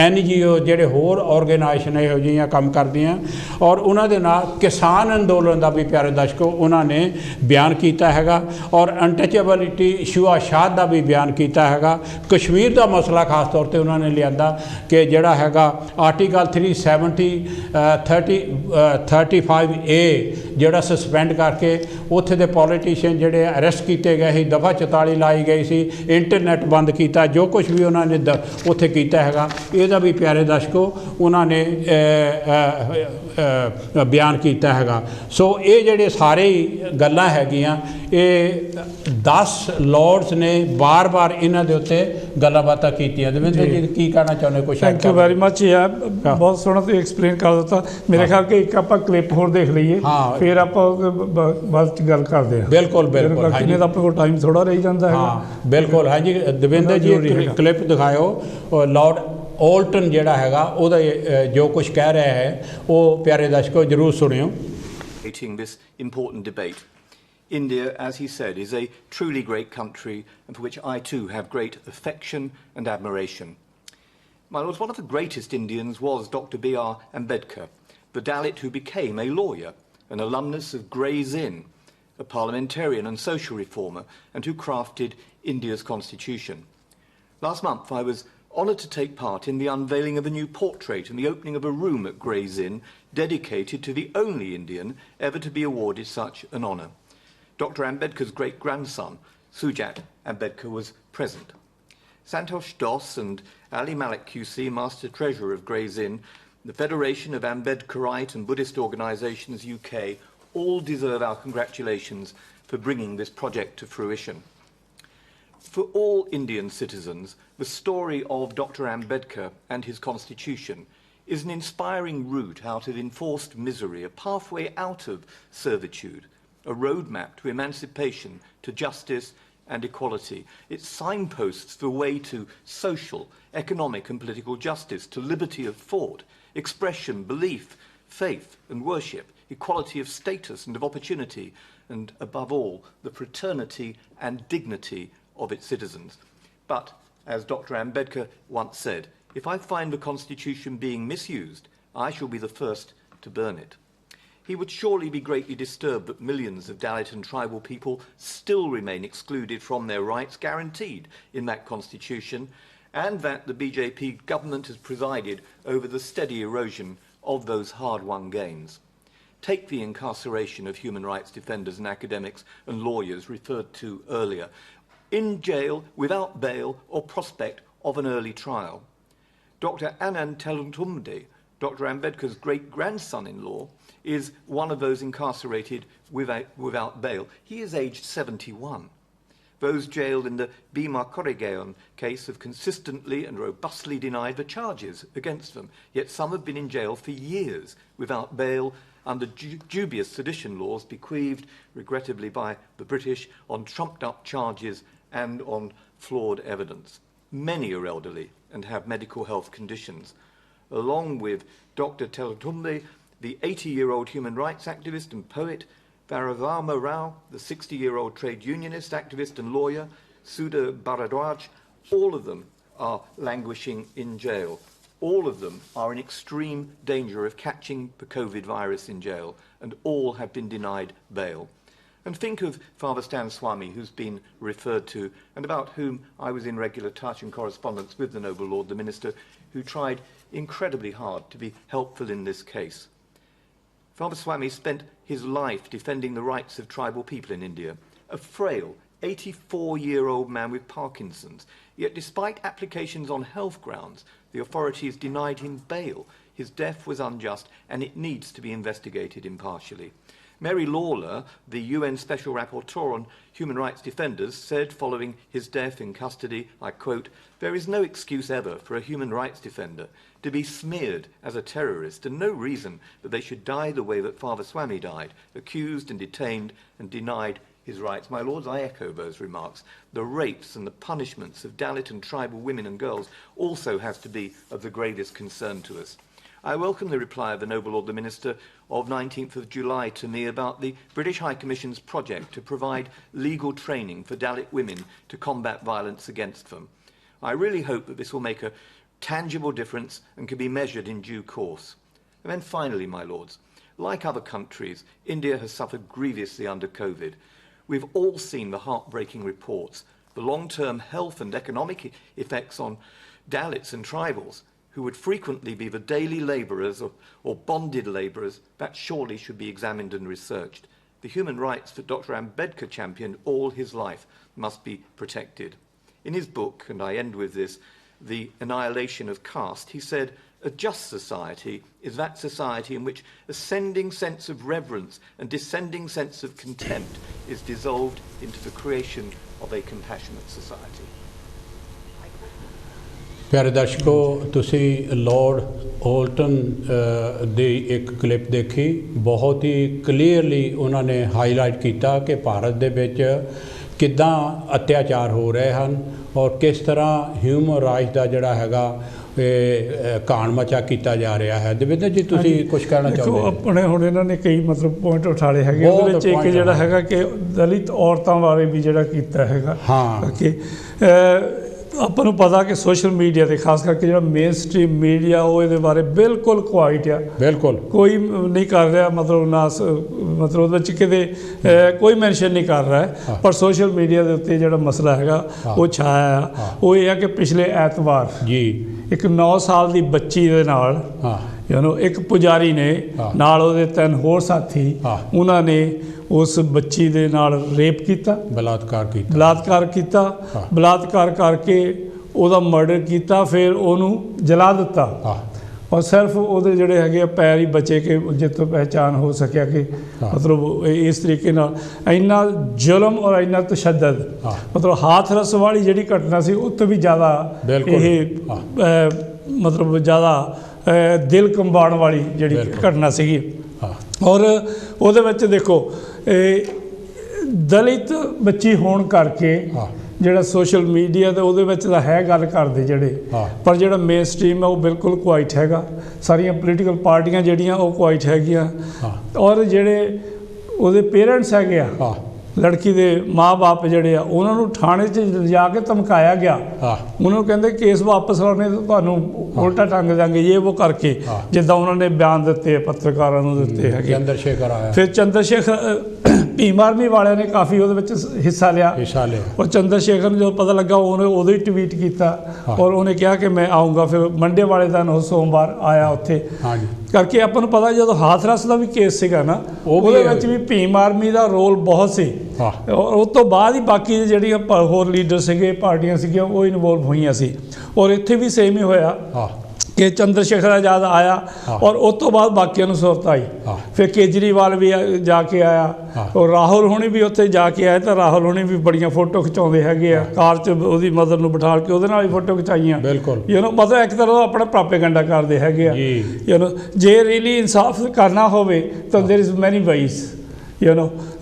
NGO ਜਿਹੜੇ ਹੋਰ ਆਰਗੇਨਾਈਜੇਸ਼ਨ ਇਹੋ ਜਿਹੀਆਂ ਕੰਮ ਕਰਦੀਆਂ ਔਰ ਉਹਨਾਂ ਦੇ ਨਾਲ ਕਿਸਾਨ ਅੰਦੋਲਨ ਦਾ ਵੀ ਪਿਆਰੇ ਦਰਸ਼ਕੋ ਉਹਨਾਂ ਨੇ ਬਿਆਨ ਕੀਤਾ ਹੈਗਾ ਔਰ ਅਨਟਚੇਬਿਲਿਟੀ ਸ਼ੁਆਸ਼ਾਤ ਦਾ ਵੀ ਬਿਆਨ ਕੀਤਾ ਹੈਗਾ। ਕਸ਼ਮੀਰ ਦਾ ਮਸਲਾ ਖਾਸ ਤੌਰ ਤੇ ਉਹਨਾਂ ਨੇ ਲਿਆਂਦਾ ਕਿ ਜਿਹੜਾ ਹੈਗਾ ਆਰਟੀਕਲ 35A ਜਿਹੜਾ ਸਸਪੈਂਡ ਕਰਕੇ ਉੱਥੇ ਦੇ ਪੋਲੀਟੀਸ਼ੀਅਨ ਜਿਹੜੇ ਅਰੈਸਟ ਕੀਤੇ ਗਏ ਸੀ, ਦਫਾ 44 ਲਾਈ ਗਈ ਸੀ, ਇੰਟਰਨੈਟ ਬੰਦ ਕੀਤਾ, ਜੋ ਕੁਝ ਵੀ ਉਹਨਾਂ ਨੇ ਉੱਥੇ ਕੀਤਾ ਹੈਗਾ ਇਹਦਾ ਵੀ ਪਿਆਰੇ ਦਰਸ਼ਕੋ ਉਹਨਾਂ ਨੇ ਬਿਆਨ ਕੀਤਾ ਹੈਗਾ। ਸੋ ਇਹ ਜਿਹੜੇ ਸਾਰੇ ਗੱਲਾਂ ਹੈਗੀਆਂ ਇਹ 10 ਲॉर्ड्स ਨੇ ਬਾਰ-ਬਾਰ ਇਹਨਾਂ ਦੇ ਉੱਤੇ ਗੱਲਾਂ ਬਾਤਾਂ ਕੀਤੀਆਂ। ਦਵਿੰਦਰ ਜੀ ਕੀ ਕਹਿਣਾ ਚਾਹੁੰਦੇ ਕੁਛ? ਥੈਂਕ ਯੂ ਵੈਰੀ ਮਚ ਯਾਰ, ਬਹੁਤ ਸੋਹਣਾ ਤੁਸੀਂ ਐਕਸਪਲੇਨ ਕਰ ਦਿੱਤਾ। ਮੇਰੇ ਖਿਆਲ ਕਿ ਇੱਕ ਆਪਾਂ ਕਲਿੱਪ ਹੋਰ ਦੇਖ ਲਈਏ ਫਿਰ ਆਪਾਂ ਬਾਅਦ ਚ ਗੱਲ ਕਰਦੇ ਹਾਂ। ਬਿਲਕੁਲ ਬਿਲਕੁਲ ਹਾਂਜੀ, ਆਪਣੇ ਕੋਲ ਟਾਈਮ ਥੋੜਾ ਰਹੀ ਜਾਂਦਾ ਹੈ। ਬਿਲਕੁਲ ਹਾਂਜੀ ਦਵਿੰਦਰ ਜੀ ਕਲਿੱਪ ਦਿਖਾਇਓ। ਲਾਰਡ ਓਲਟਨ ਜਿਹੜਾ ਹੈਗਾ ਉਹਦਾ ਜੋ ਕੁਝ ਕਹਿ ਰਿਹਾ ਹੈ ਉਹ ਪਿਆਰੇ ਦਰਸ਼ਕੋ ਜ਼ਰੂਰ ਸੁਣਿਓ। This important debate. India, as he said, is a truly great country and for which I too have great affection and admiration. My lords, one of the greatest Indians was Dr. B.R. Ambedkar, the Dalit who became a lawyer, an alumnus of Gray's Inn, a parliamentarian and social reformer, and who crafted India's constitution. Last month I was honoured to take part in the unveiling of a new portrait and the opening of a room at Gray's Inn dedicated to the only Indian ever to be awarded such an honour. Dr. Ambedkar's great-grandson, Sujat Ambedkar, was present. Santosh Doss and Ali Malik QC, Master Treasurer of Gray's Inn, the Federation of Ambedkarite and Buddhist Organisations UK, all deserve our congratulations for bringing this project to fruition. For all Indian citizens, the story of Dr. Ambedkar and his constitution is an inspiring route out of enforced misery, a pathway out of servitude, a roadmap to emancipation, to justice and equality. It signposts the way to social, economic and political justice, to liberty of thought, expression, belief, faith and worship, equality of status and of opportunity, and above all, the fraternity and dignity of its citizens. But, as Dr. Ambedkar once said, if I find the Constitution being misused, I shall be the first to burn it. He would surely be greatly disturbed that millions of Dalit and tribal people still remain excluded from their rights guaranteed in that constitution, and that the BJP government has presided over the steady erosion of those hard-won gains. Take the incarceration of human rights defenders and academics and lawyers referred to earlier, in jail without bail or prospect of an early trial. Dr. Anand Telutumde, Dr. Ambedkar's great-grandson-in-law, is one of those incarcerated without bail. He is aged 71. Those jailed in the Bhima Koregaon case have consistently and robustly denied the charges against them, yet some have been in jail for years without bail under dubious sedition laws bequeathed, regrettably, by the British on trumped-up charges and on flawed evidence. Many are elderly and have medical health conditions. Along with Dr. Telutumbe, the 80-year-old human rights activist and poet, Varavarma Rao, the 60-year-old trade unionist, activist and lawyer, Sudha Bharadwaj, all of them are languishing in jail. All of them are in extreme danger of catching the COVID virus in jail, and all have been denied bail. And think of Father Stan Swami, who's been referred to, and about whom I was in regular touch and correspondence with the Noble Lord, the Minister, who tried incredibly hard to be helpful in this case. Father Swami spent his life defending the rights of tribal people in India, a frail, 84-year-old man with Parkinson's. Yet despite applications on health grounds, the authorities denied him bail. His death was unjust and it needs to be investigated impartially. Mary Lawler, the UN Special Rapporteur on Human Rights Defenders, said following his death in custody, I quote, "There is no excuse ever for a human rights defender to be smeared as a terrorist, and no reason that they should die the way that Father Swami died, accused and detained and denied his rights." My lords, I echo those remarks. The rapes and the punishments of Dalit and tribal women and girls also has to be of the gravest concern to us. I welcome the reply of the Noble Lord the Minister of 19th of July to me about the British High Commission's project to provide legal training for Dalit women to combat violence against them. I really hope that this will make a tangible difference and can be measured in due course. And then finally, my lords, like other countries, India has suffered grievously under COVID. We've all seen the heartbreaking reports, the long-term health and economic effects on Dalits and tribals, who would frequently be the daily labourers or bonded labourers. That surely should be examined and researched. The human rights that Dr. Ambedkar championed all his life must be protected. In his book, and I end with this, The Annihilation of Caste, he said, "A just society is that society in which ascending sense of reverence and descending sense of contempt is dissolved into the creation of a compassionate society." ਪਿਆਰੇ ਦਰਸ਼ਕੋ, ਤੁਸੀਂ ਲਾਰਡ ਹੋਲਟਨ ਦੀ ਇੱਕ ਕਲਿੱਪ ਦੇਖੀ। ਬਹੁਤ ਹੀ ਕਲੀਅਰਲੀ ਉਹਨਾਂ ਨੇ ਹਾਈਲਾਈਟ ਕੀਤਾ ਕਿ ਭਾਰਤ ਦੇ ਵਿੱਚ ਕਿੱਦਾਂ ਅਤਿਆਚਾਰ ਹੋ ਰਹੇ ਹਨ ਔਰ ਕਿਸ ਤਰ੍ਹਾਂ ਹਿਊਮਨ ਰਾਈਟਸ ਦਾ ਜਿਹੜਾ ਹੈਗਾ ਘਾਣ ਮਚਾ ਕੀਤਾ ਜਾ ਰਿਹਾ ਹੈ। ਦਵਿੰਦਰ ਜੀ, ਤੁਸੀਂ ਕੁਝ ਕਹਿਣਾ ਚਾਹੁੰਦੇ ਹੋ? ਆਪਣੇ ਹੁਣ ਇਹਨਾਂ ਨੇ ਕਈ ਮਤਲਬ ਪੁਆਇੰਟ ਉਠਾਲੇ ਹੈਗੇ, ਉਹਦੇ ਵਿੱਚ ਇੱਕ ਜਿਹੜਾ ਹੈਗਾ ਕਿ ਦਲਿਤ ਔਰਤਾਂ ਬਾਰੇ ਵੀ ਜਿਹੜਾ ਕੀਤਾ ਹੈਗਾ। ਹਾਂ, ਕਿ ਆਪਾਂ ਨੂੰ ਪਤਾ ਕਿ ਸੋਸ਼ਲ ਮੀਡੀਆ 'ਤੇ ਖਾਸ ਕਰਕੇ ਜਿਹੜਾ ਮੇਨ ਸਟ੍ਰੀਮ ਮੀਡੀਆ ਉਹ ਇਹਦੇ ਬਾਰੇ ਬਿਲਕੁਲ ਕੁਆਇਟ ਆ, ਬਿਲਕੁਲ ਕੋਈ ਨਹੀਂ ਕਰ ਰਿਹਾ, ਮਤਲਬ ਨਾ ਮਤਲਬ ਉਹਦੇ ਵਿੱਚ ਕਿਤੇ ਕੋਈ ਮੈਂਸ਼ਨ ਨਹੀਂ ਕਰ ਰਿਹਾ। ਪਰ ਸੋਸ਼ਲ ਮੀਡੀਆ ਦੇ ਉੱਤੇ ਜਿਹੜਾ ਮਸਲਾ ਹੈਗਾ ਉਹ ਛਾਇਆ ਆ। ਉਹ ਇਹ ਆ ਕਿ ਪਿਛਲੇ ਐਤਵਾਰ ਜੀ ਇੱਕ 9 ਸਾਲ ਦੀ ਬੱਚੀ ਦੇ ਨਾਲ ਇੱਕ ਪੁਜਾਰੀ ਨੇ ਨਾਲ ਉਹਦੇ 3 ਹੋਰ ਸਾਥੀ, ਉਹਨਾਂ ਨੇ ਉਸ ਬੱਚੀ ਦੇ ਨਾਲ ਰੇਪ ਕੀਤਾ, ਬਲਾਤਕਾਰ ਕਰਕੇ ਉਹਦਾ ਮਰਡਰ ਕੀਤਾ, ਫਿਰ ਉਹਨੂੰ ਜਲਾ ਦਿੱਤਾ ਔਰ ਸਿਰਫ ਉਹਦੇ ਜਿਹੜੇ ਹੈਗੇ ਆ ਪੈਰ ਹੀ ਬਚੇ ਕਿ ਜਿੱਥੋਂ ਪਹਿਚਾਣ ਹੋ ਸਕਿਆ ਕਿ ਮਤਲਬ ਇਸ ਤਰੀਕੇ ਨਾਲ ਇੰਨਾ ਜ਼ੁਲਮ ਔਰ ਇੰਨਾ ਤਸ਼ੱਦਦ, ਮਤਲਬ ਹਾਥਰਸ ਵਾਲੀ ਜਿਹੜੀ ਘਟਨਾ ਸੀ ਉਹ ਤੋਂ ਵੀ ਜ਼ਿਆਦਾ ਇਹ ਮਤਲਬ ਜ਼ਿਆਦਾ ਦਿਲ ਕੰਬਾਉਣ ਵਾਲੀ ਜਿਹੜੀ ਘਟਨਾ ਸੀਗੀ। ਔਰ ਉਹਦੇ ਵਿੱਚ ਦੇਖੋ ਦਲਿਤ ਬੱਚੀ ਹੋਣ ਕਰਕੇ ਜਿਹੜਾ ਸੋਸ਼ਲ ਮੀਡੀਆ ਤੇ ਉਹਦੇ ਵਿੱਚ ਤਾਂ ਹੈ ਗੱਲ ਕਰਦੇ ਜਿਹੜੇ, ਪਰ ਜਿਹੜਾ ਮੇਨ ਸਟ੍ਰੀਮ ਹੈ ਉਹ ਬਿਲਕੁਲ ਕੁਆਇਟ ਹੈਗਾ। ਸਾਰੀਆਂ ਪੋਲੀਟੀਕਲ ਪਾਰਟੀਆਂ ਜਿਹੜੀਆਂ ਉਹ ਕੁਆਇਟ ਹੈਗੀਆਂ ਔਰ ਜਿਹੜੇ ਉਹਦੇ ਪੇਰੈਂਟਸ ਹੈਗੇ ਆ, ਲੜਕੀ ਦੇ ਮਾਂ-ਬਾਪ ਜਿਹੜੇ ਆ, ਉਹਨਾਂ ਨੂੰ ਥਾਣੇ 'ਚ ਲਿਜਾ ਕੇ ਧਮਕਾਇਆ ਗਿਆ। ਉਹਨਾਂ ਨੂੰ ਕਹਿੰਦੇ ਕੇਸ ਵਾਪਸ ਲਾਉਣੇ ਤਾਂ ਤੁਹਾਨੂੰ ਉਲਟਾ ਟੰਗ ਦਿਆਂਗੇ, ਇਹ ਉਹ ਕਰਕੇ ਜਿੱਦਾਂ ਉਹਨਾਂ ਨੇ ਬਿਆਨ ਦਿੱਤੇ ਪੱਤਰਕਾਰਾਂ ਨੂੰ ਦਿੱਤੇ ਹੈਗੇ। ਫਿਰ ਚੰਦਰ ਸ਼ੇਖਰ ਭੀਮ ਆਰਮੀ ਵਾਲਿਆਂ ਨੇ ਕਾਫੀ ਉਹਦੇ ਵਿੱਚ ਹਿੱਸਾ ਲਿਆ ਔਰ ਚੰਦਰ ਸ਼ੇਖਰ ਨੂੰ ਜਦੋਂ ਪਤਾ ਲੱਗਾ ਉਹਨੇ ਉਦੋਂ ਹੀ ਟਵੀਟ ਕੀਤਾ ਔਰ ਉਹਨੇ ਕਿਹਾ ਕਿ ਮੈਂ ਆਊਂਗਾ। ਫਿਰ ਮੰਡੇ ਵਾਲੇ ਦਿਨ ਉਹ ਸੋਮਵਾਰ ਆਇਆ ਉੱਥੇ ਕਰਕੇ। ਆਪਾਂ ਨੂੰ ਪਤਾ ਜਦੋਂ ਹਾਥਰਸ ਦਾ ਵੀ ਕੇਸ ਸੀਗਾ ਨਾ, ਉਹਦੇ ਵਿੱਚ ਵੀ ਭੀਮ ਆਰਮੀ ਦਾ ਰੋਲ ਬਹੁਤ ਸੀ। ਉਸ ਤੋਂ ਬਾਅਦ ਹੀ ਬਾਕੀ ਜਿਹੜੀਆਂ ਹੋਰ ਲੀਡਰ ਸੀਗੇ, ਪਾਰਟੀਆਂ ਸੀਗੀਆਂ, ਉਹ ਇਨਵੋਲਵ ਹੋਈਆਂ ਸੀ। ਔਰ ਇੱਥੇ ਵੀ ਸੇਮ ਹੀ ਹੋਇਆ कि चंद्रशेखर आजाद आया और उस तो बाद बाकियों ਨੂੰ ਸੁਰਤ आई फिर केजरीवाल भी जाके आया और राहुल होनी भी उत्थे जाके आए तो राहुल होनी भी बड़ियां फोटो खिचाਉਂਦੇ ਹੈਗੇ ਆ ਕਾਰ 'ਚ ਉਹਦੀ ਮਦਰ ਨੂੰ ਬਿਠਾ ਕੇ ਉਹਦੇ ਨਾਲ ਵੀ ਫੋਟੋ ਖਿਚਾਈਆਂ ਬਿਲਕੁਲ मतलब ਇੱਕ ਤਰ੍ਹਾਂ ਦਾ ਆਪਣਾ ਪ੍ਰੋਪੇਗੈਂਡਾ ਕਰਦੇ ਹੈਗੇ ਆ ਜੇ ਰੀਲੀ ਇਨਸਾਫ ਕਰਨਾ ਹੋਵੇ ਤਾਂ देयर इज मैनी वेज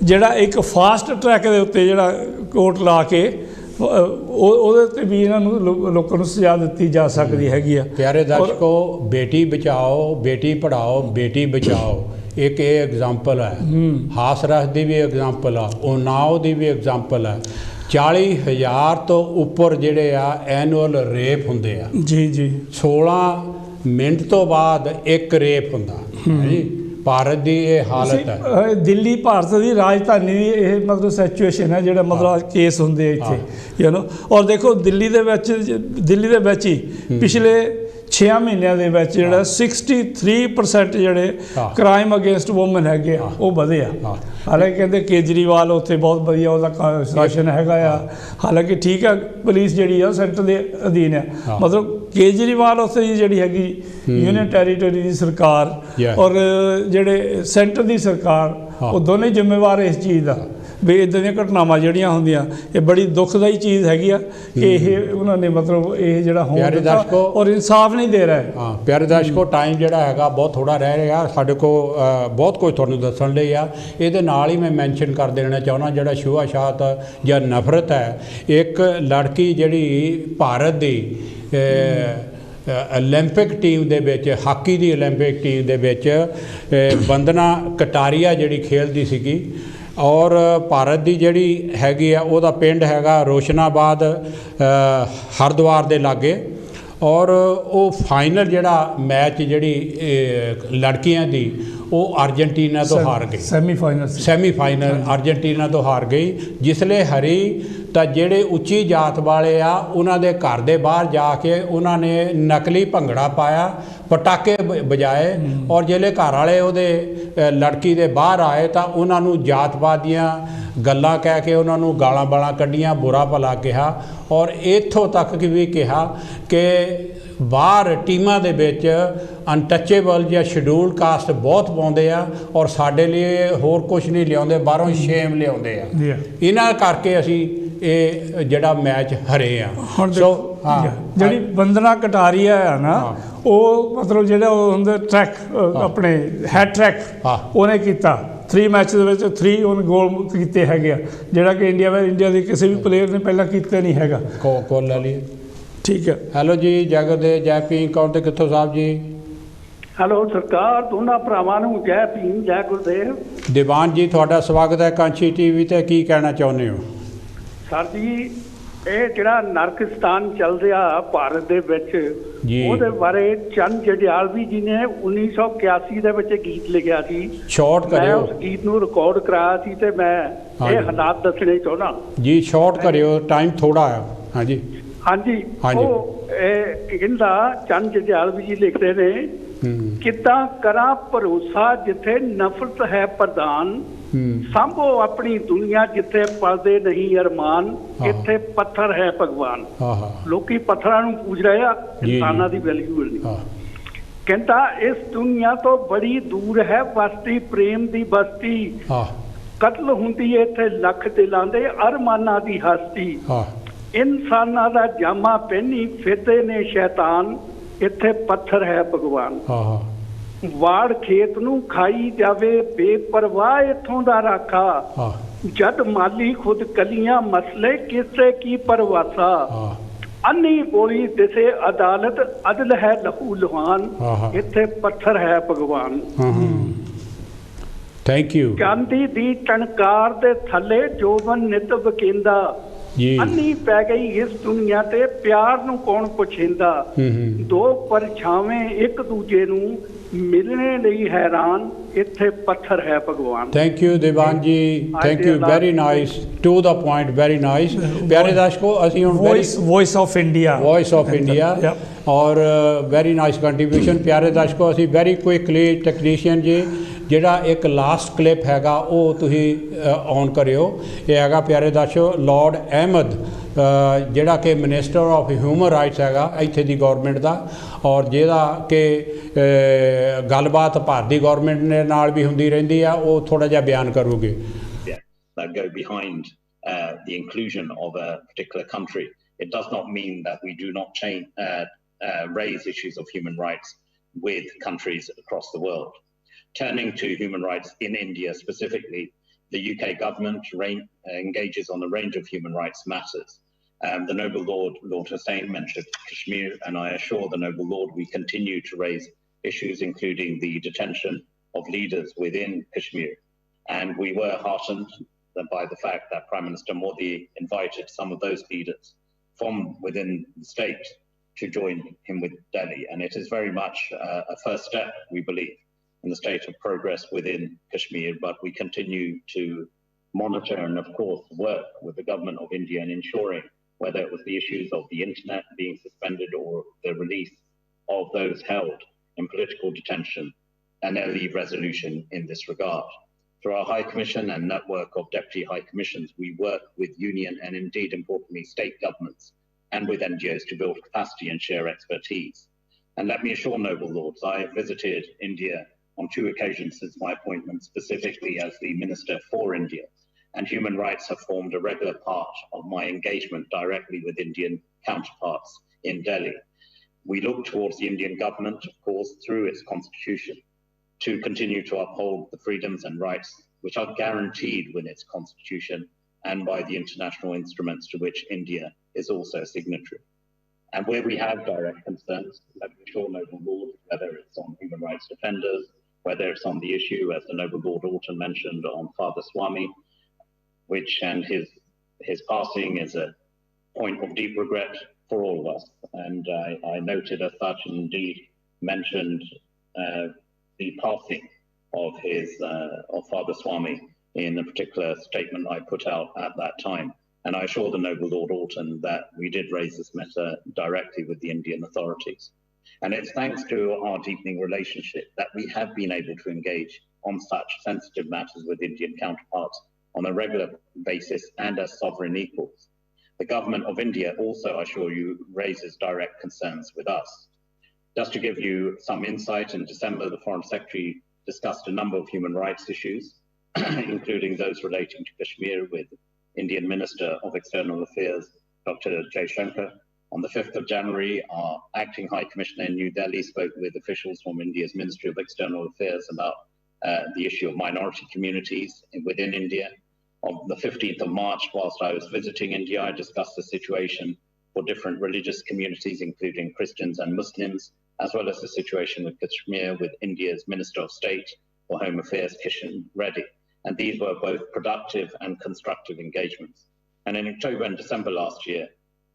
ਜਿਹੜਾ ਇੱਕ ਫਾਸਟ ਟਰੈਕ ਦੇ ਉੱਤੇ ਜਿਹੜਾ ਕੋਰਟ ਲਾ ਕੇ ਉਹਦੇ ਤੇ ਵੀ ਇਹਨਾਂ ਨੂੰ ਲੋਕਾਂ ਨੂੰ ਸਜ਼ਾ ਦਿੱਤੀ ਜਾ ਸਕਦੀ ਹੈਗੀ ਆ। ਪਿਆਰੇ ਦਰਸ਼ਕੋ, ਬੇਟੀ ਬਚਾਓ ਬੇਟੀ ਪੜ੍ਹਾਓ ਬੇਟੀ ਬਚਾਓ ਇੱਕ ਇਹ ਐਗਜ਼ਾਮਪਲ ਹੈ। ਹਾਸ ਰਸ ਦੀ ਵੀ ਐਗਜ਼ਾਮਪਲ ਆ, ਉਨਾਓ ਦੀ ਵੀ ਐਗਜ਼ਾਮਪਲ ਹੈ। 40,000 ਤੋਂ ਉੱਪਰ ਜਿਹੜੇ ਆ ਐਨੂਅਲ ਰੇਪ ਹੁੰਦੇ ਆ ਜੀ 16 ਮਿੰਟ ਤੋਂ ਬਾਅਦ ਇੱਕ ਰੇਪ ਹੁੰਦਾ ਜੀ। ਭਾਰਤ ਦੀ ਇਹ ਹਾਲਤ ਹੈ। ਦਿੱਲੀ ਭਾਰਤ ਦੀ ਰਾਜਧਾਨੀ ਦੀ ਇਹ ਮਤਲਬ ਸਿਚੁਏਸ਼ਨ ਹੈ ਜਿਹੜਾ ਮਤਲਬ ਕੇਸ ਹੁੰਦੇ ਇੱਥੇ ਔਰ ਦੇਖੋ ਦਿੱਲੀ ਦੇ ਵਿੱਚ ਹੀ ਪਿਛਲੇ 6 ਮਹੀਨਿਆਂ ਦੇ ਵਿੱਚ ਜਿਹੜਾ 63% ਜਿਹੜੇ ਕ੍ਰਾਈਮ ਅਗੇਂਸਟ ਵੂਮਨ ਹੈਗੇ ਆ ਉਹ ਵਧੇ ਆ। ਹਾਲਾਂਕਿ ਕਹਿੰਦੇ ਕੇਜਰੀਵਾਲ ਉੱਥੇ ਬਹੁਤ ਵਧੀਆ ਉਹਦਾ ਸ਼ਾਸਨ ਹੈਗਾ ਆ, ਹਾਲਾਂਕਿ ਠੀਕ ਆ ਪੁਲਿਸ ਜਿਹੜੀ ਆ ਸੈਂਟਰ ਦੇ ਅਧੀਨ ਹੈ। ਮਤਲਬ ਕੇਜਰੀਵਾਲ ਉੱਥੇ ਜਿਹੜੀ ਹੈਗੀ ਯੂਨੀਅਨ ਟੈਰੀਟਰੀ ਦੀ ਸਰਕਾਰ ਔਰ ਜਿਹੜੇ ਸੈਂਟਰ ਦੀ ਸਰਕਾਰ ਉਹ ਦੋਨੇ ਜ਼ਿੰਮੇਵਾਰ ਇਸ ਚੀਜ਼ ਦਾ ਵੀ ਇੱਦਾਂ ਦੀਆਂ ਘਟਨਾਵਾਂ ਜਿਹੜੀਆਂ ਹੁੰਦੀਆਂ ਇਹ ਬੜੀ ਦੁਖਦਾਈ ਚੀਜ਼ ਹੈਗੀ ਆ ਕਿ ਇਹ ਉਹਨਾਂ ਨੇ ਮਤਲਬ ਇਹ ਜਿਹੜਾ ਹੋਣ ਔਰ ਇਨਸਾਫ ਨਹੀਂ ਦੇ ਰਹੇ। ਹਾਂ ਪਿਆਰੇ ਦਰਸ਼ਕੋ, ਟਾਈਮ ਜਿਹੜਾ ਹੈਗਾ ਬਹੁਤ ਥੋੜ੍ਹਾ ਰਹਿ ਰਿਹਾ ਸਾਡੇ ਕੋਲ, ਬਹੁਤ ਕੁਝ ਤੁਹਾਨੂੰ ਦੱਸਣ ਲਈ ਆ। ਇਹਦੇ ਨਾਲ ਹੀ ਮੈਂ ਮੈਂਸ਼ਨ ਕਰ ਦੇਣਾ ਚਾਹੁੰਦਾ ਜਿਹੜਾ ਛੂਆ-ਛਾਤ ਜਾਂ ਨਫ਼ਰਤ ਹੈ। ਇੱਕ ਲੜਕੀ ਜਿਹੜੀ ਭਾਰਤ ਦੀ ਓਲੰਪਿਕ ਟੀਮ ਦੇ ਵਿੱਚ, ਹਾਕੀ ਦੀ ਓਲੰਪਿਕ ਟੀਮ ਦੇ ਵਿੱਚ ਬੰਦਨਾ ਕਟਾਰੀਆ ਜਿਹੜੀ ਖੇਡਦੀ ਸੀਗੀ ਔਰ ਭਾਰਤ ਦੀ ਜਿਹੜੀ ਹੈਗੀ ਆ ਉਹਦਾ ਪਿੰਡ ਹੈਗਾ ਰੋਸ਼ਨਾਬਾਦ ਹਰਿਦੁਆਰ ਦੇ ਲਾਗੇ ਔਰ ਉਹ ਫਾਈਨਲ ਜਿਹੜਾ ਮੈਚ ਜਿਹੜੀ ਲੜਕੀਆਂ ਦੀ ਉਹ ਅਰਜਨਟੀਨਾ ਤੋਂ ਹਾਰ ਗਈ। ਸੈਮੀਫਾਈਨਲ ਅਰਜਨਟੀਨਾ ਤੋਂ ਹਾਰ ਗਈ। ਜਿਸਲੇ ਹਰੀ ਤਾਂ ਜਿਹੜੇ ਉੱਚੀ ਜਾਤ ਵਾਲੇ ਆ ਉਹਨਾਂ ਦੇ ਘਰ ਦੇ ਬਾਹਰ ਜਾ ਕੇ ਉਹਨਾਂ ਨੇ ਨਕਲੀ ਭੰਗੜਾ ਪਾਇਆ, ਪਟਾਕੇ ਵਜਾਏ ਔਰ ਜਿਹੜੇ ਘਰ ਵਾਲੇ ਉਹਦੇ ਲੜਕੀ ਦੇ ਬਾਹਰ ਆਏ ਤਾਂ ਉਹਨਾਂ ਨੂੰ ਜਾਤਪਾਤ ਦੀਆਂ ਗੱਲਾਂ ਕਹਿ ਕੇ ਉਹਨਾਂ ਨੂੰ ਗਾਲਾਂ ਬਾਲਾਂ ਕੱਢੀਆਂ, ਬੁਰਾ ਭਲਾ ਕਿਹਾ ਔਰ ਇੱਥੋਂ ਤੱਕ ਵੀ ਕਿਹਾ ਕਿ ਬਾਹਰ ਟੀਮਾਂ ਦੇ ਵਿੱਚ ਅਨਟੱਚੇਬਲ ਜਾਂ ਸ਼ਡਿਊਲਡ ਕਾਸਟ ਬਹੁਤ ਪਾਉਂਦੇ ਆ ਔਰ ਸਾਡੇ ਲਈ ਹੋਰ ਕੁਝ ਨਹੀਂ ਲਿਆਉਂਦੇ, ਬਾਹਰੋਂ ਸ਼ੇਮ ਲਿਆਉਂਦੇ ਆ। ਇਹਨਾਂ ਕਰਕੇ ਅਸੀਂ ਇਹ ਜਿਹੜਾ ਮੈਚ ਹਰੇ ਆ। ਸੋ ਜਿਹੜੀ ਬੰਦਨਾ ਕਟਾਰੀਆ ਆ ਨਾ ਉਹ ਮਤਲਬ ਜਿਹੜਾ ਉਹ ਹੁੰਦਾ ਟਰੈਕ ਆਪਣੇ ਹੈਡ ਟਰੈਕ ਉਹਨੇ ਕੀਤਾ 3 ਮੈਚ ਦੇ ਵਿੱਚ 3 ਉਹਨੇ ਗੋਲ ਕੀਤੇ ਹੈਗੇ ਆ ਜਿਹੜਾ ਕਿ ਇੰਡੀਆ ਦੇ ਕਿਸੇ ਵੀ ਪਲੇਅਰ ਨੇ ਪਹਿਲਾਂ ਕੀਤਾ ਨਹੀਂ ਹੈਗਾ। ਕੋਲ ਲੈ ਲਈ। ਠੀਕ ਹੈ। ਹੈਲੋ ਜੀ, ਜਗਦੇ ਜੈ ਭੀਮ ਕੌਣ ਤੇ ਕਿੱਥੋਂ ਸਾਹਿਬ ਜੀ? ਹੈਲੋ ਸਰਕਾਰ, ਦੋਨਾਂ ਭਰਾਵਾਂ ਨੂੰ ਜੈ ਭੀਮ ਜੈ ਗੁਰਦੇਵ। ਦੀਵਾਨ ਜੀ ਤੁਹਾਡਾ ਸਵਾਗਤ ਹੈ ਕਾਂਚੀ ਟੀਵੀ ਤੇ। ਕੀ ਕਹਿਣਾ ਚਾਹੁੰਦੇ ਹੋ? ਸਰ ਜੀ, ਇਹ ਜਿਹੜਾ ਨਰਕਸਤਾਨ ਚੱਲ ਰਿਹਾ ਭਾਰਤ ਦੇ ਵਿੱਚ ਉਹਦੇ ਬਾਰੇ ਚੰਦ ਜੜਿਆਲਵੀ ਜੀ ਨੇ 1981 ਦੇ ਵਿੱਚ ਗੀਤ ਲਿਖਿਆ ਸੀ। ਸ਼ਾਰਟ ਕਰਿਓ। ਮੈਂ ਉਸ ਗੀਤ ਨੂੰ ਰਿਕਾਰਡ ਕਰਾਇਆ ਸੀ ਤੇ ਮੈਂ ਇਹ ਹਾਲਾਤ ਦੱਸਣੇ ਚਾਹੁੰਦਾ ਜੀ। ਸ਼ਾਰਟ ਕਰਿਓ, ਟਾਈਮ ਥੋੜਾ ਆ। ਹਾਂਜੀ ਉਹ ਕਹਿੰਦਾ ਚੰਦ ਜੜਿਆਲਵੀ ਜੀ ਲਿਖਦੇ ਨੇ, ਕਿੱਦਾਂ ਕਰਾਂ ਭਰੋਸਾ ਜਿੱਥੇ ਨਫ਼ਰਤ ਹੈ ਪ੍ਰਧਾਨ, ਸਾਂਭੋ ਆਪਣੀ ਦੁਨੀਆ ਜਿੱਥੇ ਪਲਦੇ ਨਹੀਂ ਅਰਮਾਨ, ਇੱਥੇ ਪੱਥਰ ਹੈ ਭਗਵਾਨ। ਲੋਕੀ ਪੱਥਰਾਂ ਨੂੰ ਪੂਜ ਰਹੇ ਆ, ਇਨਸਾਨਾਂ ਦੀ ਵੈਲਿਊ ਨਹੀਂ। ਕਹਿੰਦਾ ਇਸ ਦੁਨੀਆ ਤੋਂ ਬੜੀ ਦੂਰ ਹੈ ਬਸਤੀ ਪ੍ਰੇਮ ਦੀ ਬਸਤੀ, ਕਤਲ ਹੁੰਦੀ ਇੱਥੇ ਲੱਖ ਦਿਲਾਂ ਦੇ ਅਰਮਾਨਾਂ ਦੀ ਹਸਤੀ, ਇਨਸਾਨਾਂ ਦਾ ਜਾਮਾ ਪਹਿਨੀ ਫਿਰਦੇ ਨੇ ਸ਼ੈਤਾਨ, ਇੱਥੇ ਪੱਥਰ ਹੈ ਭਗਵਾਨ। ਵਾੜ ਖੇਤ ਨੂੰ ਖਾਈ ਜਾਵੇ ਬੇਪਰਵਾਹ ਇੱਥੋਂ ਦਾ ਰਾਖਾ, ਜਦ ਮਾਲੀ ਖੁਦ ਕਲੀਆਂ ਮਸਲੇ ਕਿਸੇ ਕੀ ਪਰਵਾਸਾ, ਅੰਨੀ ਬੋਲੀ ਦਿਸੇ ਅਦਾਲਤ ਅਦਲ ਹੈ ਲਹੂ ਲੁਹਾਨ, ਇੱਥੇ ਪੱਥਰ ਹੈ ਭਗਵਾਨ। Thank you. ਚਾਂਦੀ ਦੀ ਟਣਕਾਰ ਦੇ ਥੱਲੇ ਜੋਬਨ ਨਿਤ ਵਕੇਂਦਾ, ਅੰਨੀ ਪੈ ਗਈ ਇਸ ਦੁਨੀਆ ਤੇ ਪਿਆਰ ਨੂੰ ਕੌਣ ਪੁੱਛੇਂਦਾ, ਦੋ ਪਰਛਾਵੇਂ ਇੱਕ ਦੂਜੇ ਨੂੰ ਮਿਲਣੇ ਲਈ ਹੈਰਾਨ, ਇੱਥੇ ਪੱਥਰ ਹੈ ਭਗਵਾਨ। Thank you Diwan ji, thank you, very nice, to the point, very nice. ਪਿਆਰੇ ਦਰਸ਼ਕੋ, ਅਸੀਂ ਹੁਣ ਵੌਇਸ ਆਫ ਇੰਡੀਆ ਔਰ ਵੈਰੀ ਨਾਈਸ ਕੰਟਰੀਬਿਊਸ਼ਨ। ਪਿਆਰੇ ਦਰਸ਼ਕੋ, ਅਸੀਂ ਵੈਰੀ ਕੁਇਕਲੀ ਟੈਕਨੀਸ਼ੀਅਨ ਜੀ ਜਿਹੜਾ ਇੱਕ ਲਾਸਟ ਕਲਿੱਪ ਹੈਗਾ ਉਹ ਤੁਸੀਂ ਔਨ ਕਰਿਓ। ਇਹ ਹੈਗਾ ਪਿਆਰੇ ਦਰਸ਼ਕੋ ਲਾਰਡ ਅਹਿਮਦ ਜਿਹੜਾ ਕਿ ਮਿਨਿਸਟਰ ਆਫ ਹਿਊਮਨ ਰਾਈਟਸ ਹੈਗਾ ਇੱਥੇ ਦੀ ਗੌਰਮੈਂਟ ਦਾ, ਔਰ ਜਿਹਦਾ ਕਿ ਗੱਲਬਾਤ ਭਾਰਤੀ ਗੌਰਮੈਂਟ ਦੇ ਨਾਲ ਵੀ ਹੁੰਦੀ ਰਹਿੰਦੀ ਆ, ਉਹ ਥੋੜ੍ਹਾ ਜਿਹਾ ਬਿਆਨ ਕਰੂਗੇ। That go behind the inclusion of a particular country. It does not mean that we do not raise issues of human rights with countries across the world. Turning to human rights in India specifically, the UK government engages on a range of human rights matters. The Noble Lord, Lord Hussain, mentioned Kashmir, and I assure the Noble Lord we continue to raise issues including the detention of leaders within Kashmir. And we were heartened by the fact that Prime Minister Modi invited some of those leaders from within the state to join him with Delhi. And it is very much a first step, we believe, in the state of progress within Kashmir. But we continue to monitor and, of course, work with the government of India in ensuring whether it was the issues of the internet being suspended or the release of those held in political detention, an early resolution in this regard. Through our High Commission and network of Deputy High Commissions, we work with union and indeed importantly state governments and with NGOs to build capacity and share expertise. And let me assure Noble Lords, I have visited India on 2 occasions since my appointment, specifically as the Minister for India, and human rights have formed a regular part of my engagement directly with Indian counterparts in Delhi. We look towards the Indian government, of course, through its constitution, to continue to uphold the freedoms and rights which are guaranteed within its constitution and by the international instruments to which India is also a signatory. And where we have direct concerns, let me assure Noble Lord, whether it's on human rights defenders, whether it's on the issue, as the Noble Lord Alton mentioned, on Father Swami, which and his passing is a point of deep regret for all of us. And I noted as such, and indeed mentioned the passing of Father Swami in a particular statement I put out at that time. And I assure the Noble Lord Alton that we did raise this matter directly with the Indian authorities. And it's thanks to our deepening relationship that we have been able to engage on such sensitive matters with Indian counterparts on a regular basis and as sovereign equals. The government of India also, I assure you, raises direct concerns with us. Just to give you some insight, in December, the Foreign Secretary discussed a number of human rights issues, including those relating to Kashmir with Indian Minister of External Affairs, Dr. Jaishankar. On the 5th of January, our Acting High Commissioner in New Delhi spoke with officials from India's Ministry of External Affairs about the issue of minority communities within India. On the 15th of March, whilst I was visiting India, I discussed the situation for different religious communities, including Christians and Muslims, as well as the situation with Kashmir with India's Minister of State for Home Affairs, Kishan Reddy. And these were both productive and constructive engagements. And in October and December last year,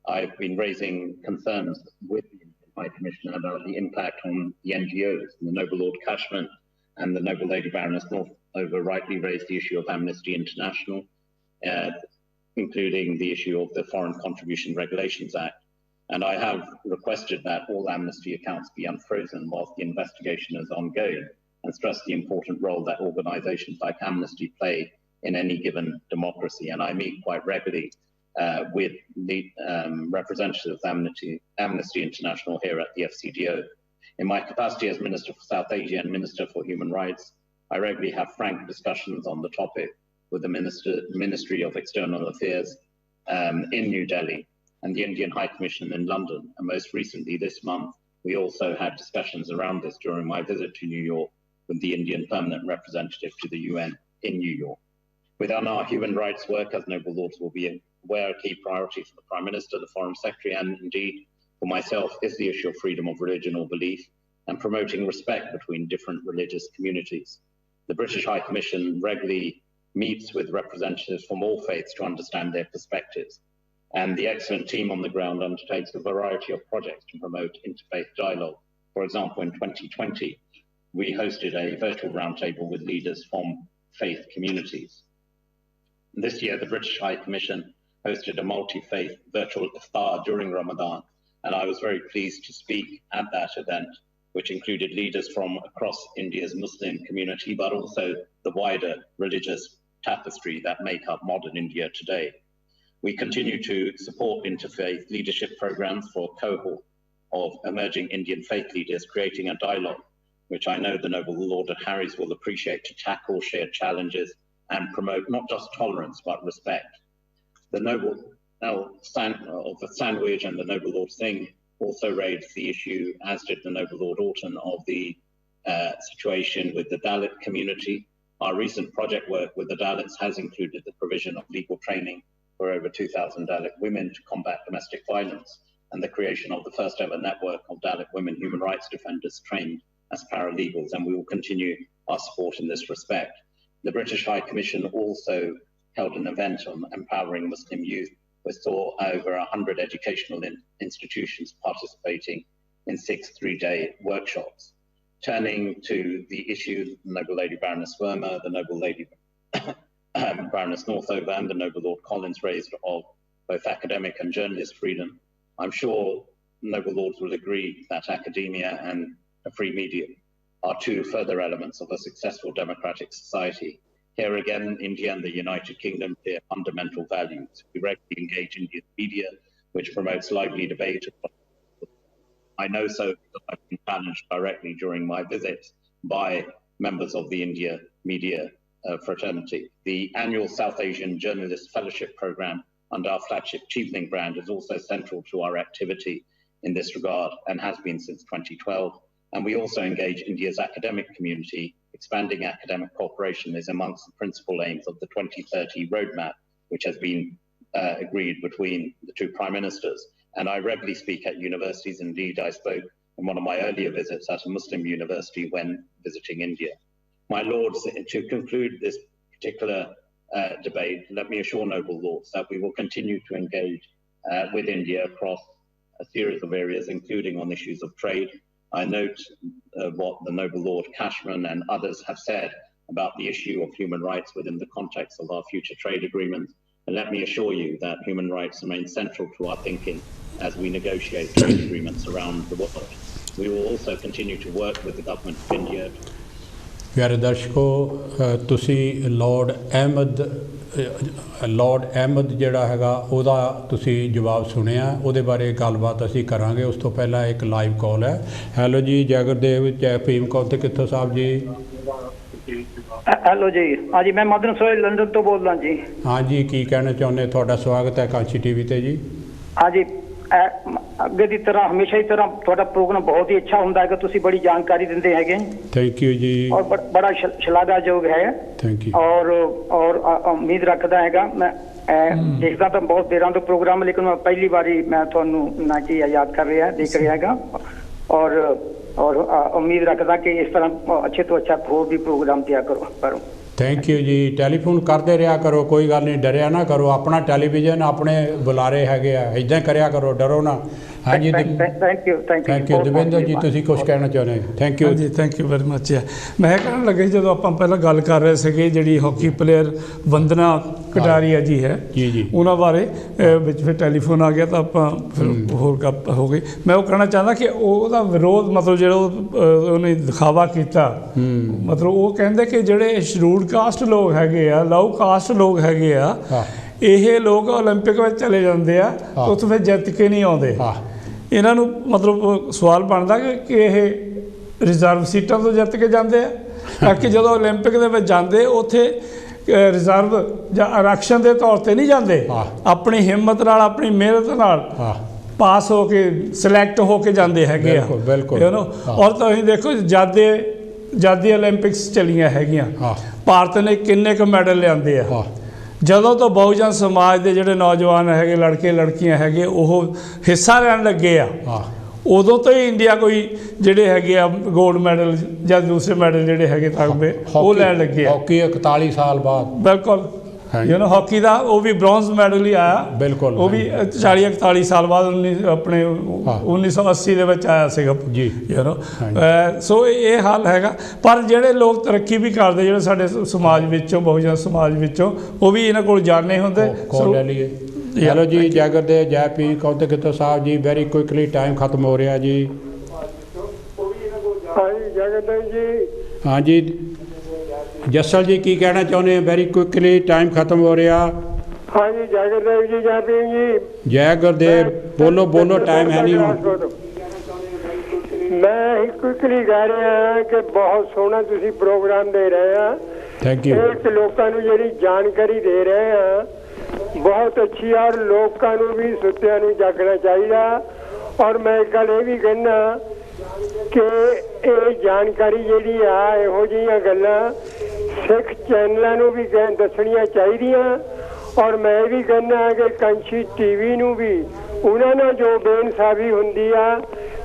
I've been raising concerns with the High Commissioner about the impact on the NGOs. And the Noble Lord Cashman and the Noble Lady Baroness Northover rightly raised the issue of Amnesty International, including the issue of the Foreign Contribution Regulations Act. And I have requested that all amnesty accounts be unfrozen whilst the investigation is ongoing, and stress the important role that organisations like Amnesty play in any given democracy. And I meet quite regularly with the representatives of Amnesty International here at the FCDO. In my capacity as Minister for South Asia and Minister for Human Rights, I regularly have frank discussions on the topic with the Ministry of External Affairs in New Delhi and the Indian High Commission in London. And most recently this month, we also had discussions around this during my visit to New York with the Indian Permanent Representative to the UN in New York. Within our human rights work, as Noble Lords will be aware, a key priority for the Prime Minister, the Foreign Secretary, and indeed for myself is the issue of freedom of religion or belief and promoting respect between different religious communities. The British High Commission regularly meets with representatives from all faiths to understand their perspectives. And the excellent team on the ground undertakes a variety of projects to promote interfaith dialogue. For example, in 2020, we hosted a virtual roundtable with leaders from faith communities. This year, the British High Commission hosted a multi-faith virtual iftar during Ramadan, and I was very pleased to speak at that event, which included leaders from across India's Muslim community, but also the wider religious tapestry that make up modern India today. We continue to support interfaith leadership programs for a cohort of emerging Indian faith leaders, creating a dialogue, which I know the Noble Lord of Harrys will appreciate, to tackle shared challenges and promote not just tolerance, but respect. The Noble of the Sandwich and the Noble Lord Singh also raised the issue, as did the Noble Lord Orton, of the situation with the Dalit community. Our recent project work with the Dalits has included the provision of legal training for over 2,000 Dalit women to combat domestic violence, and the creation of the first ever network of Dalit women human rights defenders trained as paralegals, and we will continue our support in this respect. The British High Commission also held an event on empowering Muslim youth, which saw over 100 educational institutions participating in 6 3-day workshops. Turning to the issues, the Noble Lady Baroness Verma, the Noble Lady Baroness Northover, and the Noble Lord Collins raised of both academic and journalist freedom, I'm sure Noble Lords will agree that academia and a free media are 2 further elements of a successful democratic society. Here again, India and the United Kingdom share fundamental values. We regularly engage Indian media, which promotes lively debate. I know so because I've been challenged directly during my visits by members of the India media fraternity. The annual South Asian Journalist Fellowship Program under our flagship Chevening brand is also central to our activity in this regard and has been since 2012. And we also engage India's academic community. Expanding academic cooperation is amongst the principal aims of the 2030 roadmap, which has been agreed between the 2 prime ministers. And I regularly speak at universities. Indeed, I spoke in one of my earlier visits at a Muslim university when visiting India. My lords, to conclude this particular debate, let me assure Noble Lords that we will continue to engage with India across a series of areas, including on issues of trade. I note what the Noble Lord Cashman and others have said about the issue of human rights within the context of our future trade agreements. And let me assure you that human rights remain central to our thinking as we negotiate trade agreements around the world. We will also continue to work with the government of India. ਪਿਆਰੇ ਦਰਸ਼ਕੋ, ਤੁਸੀਂ ਲੌਰਡ ਅਹਿਮਦ ਜਿਹੜਾ ਹੈਗਾ ਉਹਦਾ ਤੁਸੀਂ ਜਵਾਬ ਸੁਣਿਆ, ਉਹਦੇ ਬਾਰੇ ਗੱਲਬਾਤ ਅਸੀਂ ਕਰਾਂਗੇ। ਉਸ ਤੋਂ ਪਹਿਲਾਂ ਇੱਕ ਲਾਈਵ ਕਾਲ ਹੈ। ਹੈਲੋ ਜੀ, ਜੈ ਗੁਰਦੇਵ, ਜੈ ਭੀਮ ਕੌਰ ਤੇ ਕਿੱਥੋਂ ਸਾਹਿਬ ਜੀ? ਹੈਲੋ ਜੀ, ਹਾਂਜੀ ਮੈਂ ਮਦਨ ਸੋਹਲ ਲੰਡਨ ਤੋਂ ਬੋਲਦਾ ਜੀ। ਹਾਂਜੀ, ਕੀ ਕਹਿਣਾ ਚਾਹੁੰਦੇ? ਤੁਹਾਡਾ ਸਵਾਗਤ ਹੈ ਕਾਂਚੀ ਟੀਵੀ ਤੇ ਜੀ। ਹਾਂਜੀ, ਅੱਗੇ ਦੀ ਤਰ੍ਹਾਂ ਹਮੇਸ਼ਾ ਦੀ ਤਰ੍ਹਾਂ ਤੁਹਾਡਾ ਪ੍ਰੋਗਰਾਮ ਬਹੁਤ ਹੀ ਅੱਛਾ ਹੁੰਦਾ ਹੈਗਾ, ਤੁਸੀਂ ਬੜੀ ਜਾਣਕਾਰੀ ਦਿੰਦੇ ਹੈਗੇ। ਥੈਂਕ ਯੂ ਜੀ। ਔਰ ਬੜਾ ਸ਼ਲਾਘਾਯੋਗ ਹੈ। Thank you. ਔਰ ਉਮੀਦ ਰੱਖਦਾ ਹੈਗਾ, ਮੈਂ ਦੇਖਦਾ ਤਾਂ ਬਹੁਤ ਦੇਰਾਂ ਤੋਂ ਪ੍ਰੋਗਰਾਮ, ਲੇਕਿਨ ਮੈਂ ਪਹਿਲੀ ਵਾਰੀ ਮੈਂ ਤੁਹਾਨੂੰ ਨਾ ਕਿ ਯਾਦ ਕਰ ਰਿਹਾ, ਦੇਖ ਰਿਹਾ ਹੈਗਾ। ਔਰ ਉਮੀਦ ਰੱਖਦਾ ਕਿ ਇਸ ਤਰ੍ਹਾਂ ਅੱਛੇ ਤੋਂ ਅੱਛਾ ਹੋਰ ਵੀ ਪ੍ਰੋਗਰਾਮ ਦਿਆ ਕਰੋ। ਥੈਂਕ ਯੂ ਜੀ। ਟੈਲੀਫੋਨ ਕਰਦੇ ਰਿਹਾ ਕਰੋ, ਕੋਈ ਗੱਲ ਨਹੀਂ, ਡਰਿਆ ਨਾ ਕਰੋ। ਆਪਣਾ ਟੈਲੀਵਿਜ਼ਨ ਆਪਣੇ ਬੁਲਾਰੇ ਹੈਗੇ ਆ, ਇੱਦਾਂ ਕਰਿਆ ਕਰੋ, ਡਰੋ ਨਾ। ਹਾਂਜੀ, ਥੈਂਕ ਯੂ। ਦਵਿੰਦਰ ਜੀ, ਤੁਸੀਂ ਕੁਝ ਕਹਿਣਾ ਚਾਹੁੰਦੇ ਹੋ? ਥੈਂਕ ਯੂ ਜੀ, ਥੈਂਕ ਯੂ ਵੈਰੀ ਮੱਚ। ਮੈਂ ਕਹਿਣ ਲੱਗਾ ਜਦੋਂ ਆਪਾਂ ਪਹਿਲਾਂ ਗੱਲ ਕਰ ਰਹੇ ਸੀਗੇ, ਜਿਹੜੀ ਹਾਕੀ ਪਲੇਅਰ ਵੰਦਨਾ ਕਟਾਰੀਆ ਜੀ ਹੈ ਜੀ, ਉਹਨਾਂ ਬਾਰੇ ਵਿੱਚ ਫਿਰ ਟੈਲੀਫੋਨ ਆ ਗਿਆ ਤਾਂ ਆਪਾਂ ਫਿਰ ਹੋਰ ਗੱਲ ਹੋ ਗਈ। ਮੈਂ ਉਹ ਕਹਿਣਾ ਚਾਹੁੰਦਾ ਕਿ ਉਹਦਾ ਵਿਰੋਧ, ਮਤਲਬ ਜਿਹੜਾ ਉਹਨੇ ਦਿਖਾਵਾ ਕੀਤਾ, ਮਤਲਬ ਉਹ ਕਹਿੰਦੇ ਕਿ ਜਿਹੜੇ ਸ਼ਡਿਊਲਡ ਕਾਸਟ ਲੋਕ ਹੈਗੇ ਆ, ਲੋਅ ਕਾਸਟ ਲੋਕ ਹੈਗੇ ਆ, ਇਹ ਲੋਕ ਓਲੰਪਿਕ ਵਿੱਚ ਚਲੇ ਜਾਂਦੇ ਆ, ਉੱਥੇ ਫਿਰ ਜਿੱਤ ਕੇ ਨਹੀਂ ਆਉਂਦੇ। ਇਹਨਾਂ ਨੂੰ ਮਤਲਬ ਸਵਾਲ ਬਣਦਾ ਕਿ ਇਹ ਰਿਜ਼ਰਵ ਸੀਟਾਂ ਤੋਂ ਜਿੱਤ ਕੇ ਜਾਂਦੇ ਆ, ਤਾਂ ਕਿ ਜਦੋਂ ਓਲੰਪਿਕ ਦੇ ਵਿੱਚ ਜਾਂਦੇ ਉੱਥੇ ਰਿਜ਼ਰਵ ਜਾਂ ਆਰਕਸ਼ਣ ਦੇ ਤੌਰ 'ਤੇ ਨਹੀਂ ਜਾਂਦੇ, ਆਪਣੀ ਹਿੰਮਤ ਨਾਲ, ਆਪਣੀ ਮਿਹਨਤ ਨਾਲ ਪਾਸ ਹੋ ਕੇ, ਸਿਲੈਕਟ ਹੋ ਕੇ ਜਾਂਦੇ ਹੈਗੇ ਆ। ਬਿਲਕੁਲ। ਔਰ ਤੁਸੀਂ ਦੇਖੋ, ਆਜ਼ਾਦੀ ਓਲੰਪਿਕਸ ਚਲੀਆਂ ਹੈਗੀਆਂ, ਭਾਰਤ ਨੇ ਕਿੰਨੇ ਕੁ ਮੈਡਲ ਲਿਆਂਦੇ ਆ। ਜਦੋਂ ਤੋਂ ਬਹੁਜਨ ਸਮਾਜ ਦੇ ਜਿਹੜੇ ਨੌਜਵਾਨ ਹੈਗੇ, ਲੜਕੇ ਲੜਕੀਆਂ ਹੈਗੇ, ਉਹ ਹਿੱਸਾ ਲੈਣ ਲੱਗੇ ਆ, ਉਦੋਂ ਤੋਂ ਹੀ ਇੰਡੀਆ ਕੋਈ ਜਿਹੜੇ ਹੈਗੇ ਆ ਗੋਲਡ ਮੈਡਲ ਜਾਂ ਦੂਸਰੇ ਮੈਡਲ ਜਿਹੜੇ ਹੈਗੇ ਤਗਮੇ ਉਹ ਲੈਣ ਲੱਗੇ ਆ। ਹਾਕੀ 41 ਸਾਲ ਬਾਅਦ। ਬਿਲਕੁਲ। ਹਾਕੀ ਦਾ ਉਹ ਵੀ ਬ੍ਰੌਂਜ਼ ਮੈਡਲ ਹੀ ਆਇਆ। ਬਿਲਕੁਲ। ਉਹ ਵੀ 40-41 ਸਾਲ ਬਾਅਦ ਆਪਣੇ 1980 ਦੇ ਵਿੱਚ ਆਇਆ ਸੀਗਾ ਜੀ। ਸੋ ਇਹ ਹਾਲ ਹੈਗਾ। ਪਰ ਜਿਹੜੇ ਲੋਕ ਤਰੱਕੀ ਵੀ ਕਰਦੇ, ਜਿਹੜੇ ਸਾਡੇ ਸਮਾਜ ਵਿੱਚੋਂ, ਬਹੁਜਨ ਸਮਾਜ ਵਿੱਚੋਂ, ਉਹ ਵੀ ਇਹਨਾਂ ਕੋਲ ਜਾਣੇ ਹੁੰਦੇ। ਹੈਲੋ ਜੀ, ਜੈ ਗੁਰਦੇਵ, ਜੈ ਭੀਮ ਕੌਰ ਤੇ ਕਿੱਥੋਂ Sahib ji. Very quickly time ਖਤਮ ਹੋ ਰਿਹਾ ਜੀ। ਹਾਂਜੀ, ਜੱਸਲ ਜੀ ਕੀ ਕਹਿਣਾ ਚਾਹੁੰਦੇ ਹੋ? ਵੈਰੀ ਕੁਇਕਲੀ ਟਾਈਮ ਖਤਮ ਹੋ ਰਿਹਾ। हाँ जी, जय गुरुदेव जी, जय भीम जी। जय गुरुदेव। बोलो बोलो, टाइम है नहीं ਹੁਣ। मैं क्विकली कह रहा कि बहुत सोहना तुसी प्रोग्राम दे रहे हैं। Thank you. एक लोगों ਨੂੰ ਜਿਹੜੀ ਜਾਣਕਾਰੀ ਦੇ ਰਹੇ ਆ बहुत अच्छी और लोगों ਨੂੰ भी ਸੁੱਤਿਆਂ ਨੂੰ ਜਾਗਣਾ ਚਾਹੀਦਾ। और मैं एक गल ये भी कहना कि ये जानकारी ਜਿਹੜੀ ਆ ਇਹੋ ਜਿਹੀਆਂ ਗੱਲਾਂ ਸਿੱਖ ਚੈਨਲਾਂ ਨੂੰ ਵੀ ਦੱਸਣੀਆਂ ਚਾਹੀਦੀਆਂ। और मैं भी कहना कि कंशी टीवी ਨੂੰ भी ਉਹਨਾਂ ਨਾਲ ਜੋ ਬੇਇਨਸਾਫੀ ਹੁੰਦੀ ਆ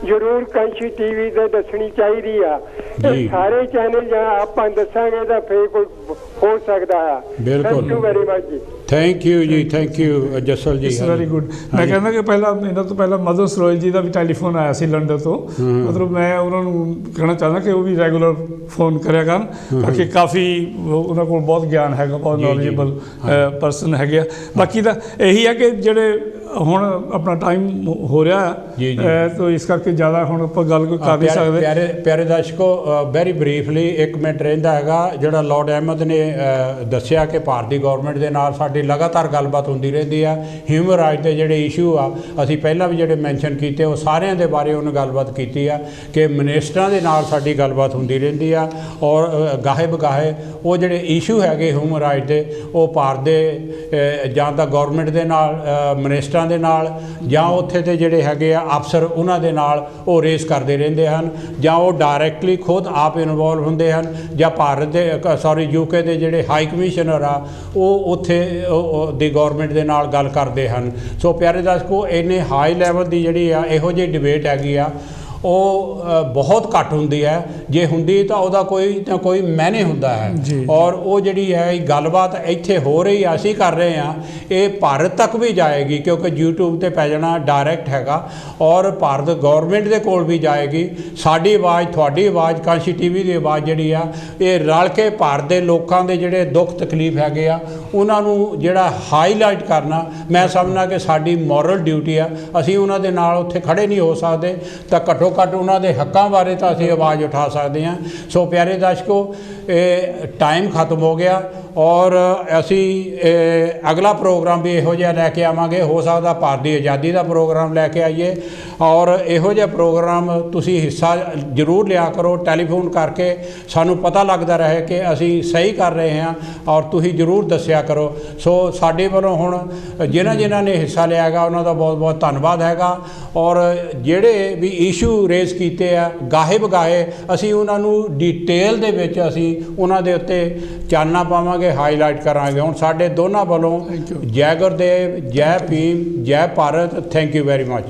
ਜ਼ਰੂਰ कंशी टीवी ਤੇ ਦੱਸਣੀ ਚਾਹੀਦੀ ਆ। ਇਹ ਸਾਰੇ ਚੈਨਲ ਜਾਂ ਆਪਾਂ ਦੱਸਾਂਗੇ ਤਾਂ ਫੇਰ ਕੋਈ ਹੋ ਸਕਦਾ ਆ। ਬਿਲਕੁਲ। ਥੈਂਕ ਯੂ ਵੈਰੀ ਮਚ ਜੀ। ਥੈਂਕ ਯੂ ਜੀ, ਥੈਂਕ ਯੂ ਜਸਲ ਜੀ। Very good. ਮੈਂ ਕਹਿੰਦਾ ਕਿ ਪਹਿਲਾਂ ਇਹਨਾਂ ਤੋਂ ਪਹਿਲਾਂ ਮਦਰ ਸਰੋਜ ਜੀ ਦਾ ਵੀ ਟੈਲੀਫੋਨ ਆਇਆ ਸੀ ਲੰਡਨ ਤੋਂ। ਮਤਲਬ ਮੈਂ ਉਹਨਾਂ ਨੂੰ ਕਹਿਣਾ ਚਾਹੁੰਦਾ ਕਿ ਉਹ ਵੀ ਰੈਗੂਲਰ ਫੋਨ ਕਰਿਆ ਕਰਨ, ਬਾਕੀ ਕਾਫੀ ਉਹਨਾਂ ਕੋਲ ਬਹੁਤ ਗਿਆਨ ਹੈਗਾ, ਬਹੁਤ ਨੌਲੇਜੇਬਲ ਪਰਸਨ ਹੈਗੇ ਆ। ਬਾਕੀ ਤਾਂ ਇਹੀ ਹੈ ਕਿ ਜਿਹੜੇ ਹੁਣ ਆਪਣਾ ਟਾਈਮ ਹੋ ਰਿਹਾ ਤਾਂ ਇਸ ਕਰਕੇ ਜ਼ਿਆਦਾ ਹੁਣ ਆਪਾਂ ਗੱਲ ਕੋਈ ਕਰ ਨਹੀਂ ਸਕਦੇ। ਪਿਆਰੇ ਦਰਸ਼ਕੋ, ਵੈਰੀ ਬਰੀਫਲੀ 1 ਮਿੰਟ ਰਹਿੰਦਾ ਹੈਗਾ। ਜਿਹੜਾ ਲਾਰਡ ਅਹਿਮਦ ਨੇ ਦੱਸਿਆ ਕਿ ਭਾਰਤੀ ਗੌਰਮੈਂਟ ਦੇ ਨਾਲ ਸਾਡੀ ਲਗਾਤਾਰ ਗੱਲਬਾਤ ਹੁੰਦੀ ਰਹਿੰਦੀ ਆ। ਹਿਊਮਨ ਰਾਈਟ ਦੇ ਜਿਹੜੇ ਇਸ਼ੂ ਆ, ਅਸੀਂ ਪਹਿਲਾਂ ਵੀ ਜਿਹੜੇ ਮੈਂਸ਼ਨ ਕੀਤੇ, ਉਹ ਸਾਰਿਆਂ ਦੇ ਬਾਰੇ ਉਹਨੇ ਗੱਲਬਾਤ ਕੀਤੀ ਆ ਕਿ ਮਿਨਿਸਟਰਾਂ ਦੇ ਨਾਲ ਸਾਡੀ ਗੱਲਬਾਤ ਹੁੰਦੀ ਰਹਿੰਦੀ ਆ। ਔਰ ਗਾਹੇ ਬਗਾਹੇ ਉਹ ਜਿਹੜੇ ਇਸ਼ੂ ਹੈਗੇ ਹਿਊਮਨ ਰਾਈਟ ਦੇ, ਉਹ ਭਾਰਤ ਦੇ ਜਾਂ ਤਾਂ ਗੌਰਮੈਂਟ ਦੇ ਨਾਲ, ਮਿਨਿਸਟਰਾਂ ਦੇ ਨਾਲ, ਜਾਂ ਉੱਥੇ ਦੇ ਜਿਹੜੇ ਹੈਗੇ ਆ ਅਫਸਰ ਉਹਨਾਂ ਦੇ ਨਾਲ ਉਹ ਰੇਸ ਕਰਦੇ ਰਹਿੰਦੇ ਹਨ, ਜਾਂ ਉਹ ਡਾਇਰੈਕਟਲੀ ਖੁਦ ਆਪ ਇਨਵੋਲਵ ਹੁੰਦੇ ਹਨ, ਜਾਂ ਭਾਰਤ ਦੇ UK ਦੇ ਜਿਹੜੇ ਹਾਈ ਕਮਿਸ਼ਨਰ ਆ ਉਹ ਉੱਥੇ ਦੀ ਗੌਰਮੈਂਟ ਦੇ ਨਾਲ ਗੱਲ ਕਰਦੇ ਹਨ। ਸੋ ਪਿਆਰੇ ਦਰਸ਼ਕੋ, ਇੰਨੇ ਹਾਈ ਲੈਵਲ ਦੀ ਜਿਹੜੀ ਆ ਇਹੋ ਜਿਹੀ ਡਿਬੇਟ ਹੈਗੀ ਆ, ਉਹ ਬਹੁਤ ਘੱਟ ਹੁੰਦੀ ਹੈ। ਜੇ ਹੁੰਦੀ ਤਾਂ ਉਹਦਾ ਕੋਈ ਨਾ ਕੋਈ ਮੈਨੇ ਹੁੰਦਾ ਹੈ। ਔਰ ਉਹ ਜਿਹੜੀ ਹੈ ਗੱਲਬਾਤ ਇੱਥੇ ਹੋ ਰਹੀ ਆ, ਅਸੀਂ ਕਰ ਰਹੇ ਹਾਂ, ਇਹ ਭਾਰਤ ਤੱਕ ਵੀ ਜਾਏਗੀ ਕਿਉਂਕਿ YouTube ਤੇ ਪੈ ਜਾਣਾ ਡਾਇਰੈਕਟ ਹੈਗਾ। ਔਰ ਭਾਰਤ ਗੌਰਮੈਂਟ ਦੇ ਕੋਲ ਵੀ ਜਾਏਗੀ। ਸਾਡੀ ਆਵਾਜ਼, ਤੁਹਾਡੀ ਆਵਾਜ਼, ਕਾਂਸ਼ੀ ਟੀਵੀ ਦੀ ਆਵਾਜ਼ ਜਿਹੜੀ ਆ, ਇਹ ਰਲ ਕੇ ਭਾਰਤ ਦੇ ਲੋਕਾਂ ਦੇ ਜਿਹੜੇ ਦੁੱਖ ਤਕਲੀਫ ਹੈਗੇ ਆ ਉਹਨਾਂ ਨੂੰ ਜਿਹੜਾ ਹਾਈਲਾਈਟ ਕਰਨਾ, ਮੈਂ ਸਮਝਦਾ ਕਿ ਸਾਡੀ ਮੋਰਲ ਡਿਊਟੀ ਆ। ਅਸੀਂ ਉਹਨਾਂ ਦੇ ਨਾਲ ਉੱਥੇ ਖੜੇ ਨਹੀਂ ਹੋ ਸਕਦੇ ਤਾਂ ਘੱਟੋ ਘੱਟ ਉਹਨਾਂ ਦੇ ਹੱਕਾਂ ਬਾਰੇ ਤਾਂ ਅਸੀਂ ਆਵਾਜ਼ ਉਠਾ ਸਕਦੇ ਹਾਂ। ਸੋ ਪਿਆਰੇ ਦਰਸ਼ਕੋ, ਇਹ ਟਾਈਮ ਖਤਮ ਹੋ ਗਿਆ ਔਰ ਅਸੀਂ ਅਗਲਾ ਪ੍ਰੋਗਰਾਮ ਵੀ ਇਹੋ ਜਿਹਾ ਲੈ ਕੇ ਆਵਾਂਗੇ। ਹੋ ਸਕਦਾ ਭਾਰਤ ਦੀ ਆਜ਼ਾਦੀ ਦਾ ਪ੍ਰੋਗਰਾਮ ਲੈ ਕੇ ਆਈਏ। ਔਰ ਇਹੋ ਜਿਹਾ ਪ੍ਰੋਗਰਾਮ ਤੁਸੀਂ ਹਿੱਸਾ ਜ਼ਰੂਰ ਲਿਆ ਕਰੋ, ਟੈਲੀਫੋਨ ਕਰਕੇ ਸਾਨੂੰ ਪਤਾ ਲੱਗਦਾ ਰਹੇ ਕਿ ਅਸੀਂ ਸਹੀ ਕਰ ਰਹੇ ਹਾਂ, ਔਰ ਤੁਸੀਂ ਜ਼ਰੂਰ ਦੱਸਿਆ ਕਰੋ। ਸੋ ਸਾਡੇ ਵੱਲੋਂ ਹੁਣ ਜਿਨ੍ਹਾਂ ਨੇ ਹਿੱਸਾ ਲਿਆ ਹੈਗਾ ਉਹਨਾਂ ਦਾ ਬਹੁਤ ਬਹੁਤ ਧੰਨਵਾਦ ਹੈਗਾ। ਔਰ ਜਿਹੜੇ ਵੀ ਇਸ਼ੂ ਰੇਜ਼ ਕੀਤੇ ਆ ਗਾਹੇ ਬਗਾਹੇ, ਅਸੀਂ ਉਹਨਾਂ ਨੂੰ ਡਿਟੇਲ ਦੇ ਵਿੱਚ ਅਸੀਂ ਉਹਨਾਂ ਦੇ ਉੱਤੇ ਚਾਨਣਾ ਪਾਵਾਂਗੇ, ਹਾਈਲਾਈਟ ਕਰਾਂਗੇ। ਹੁਣ ਸਾਡੇ ਦੋਨਾਂ ਵੱਲੋਂ ਜੈ ਗੁਰਦੇਵ, ਜੈ ਭੀਮ, ਜੈ Bharat. Thank you very much.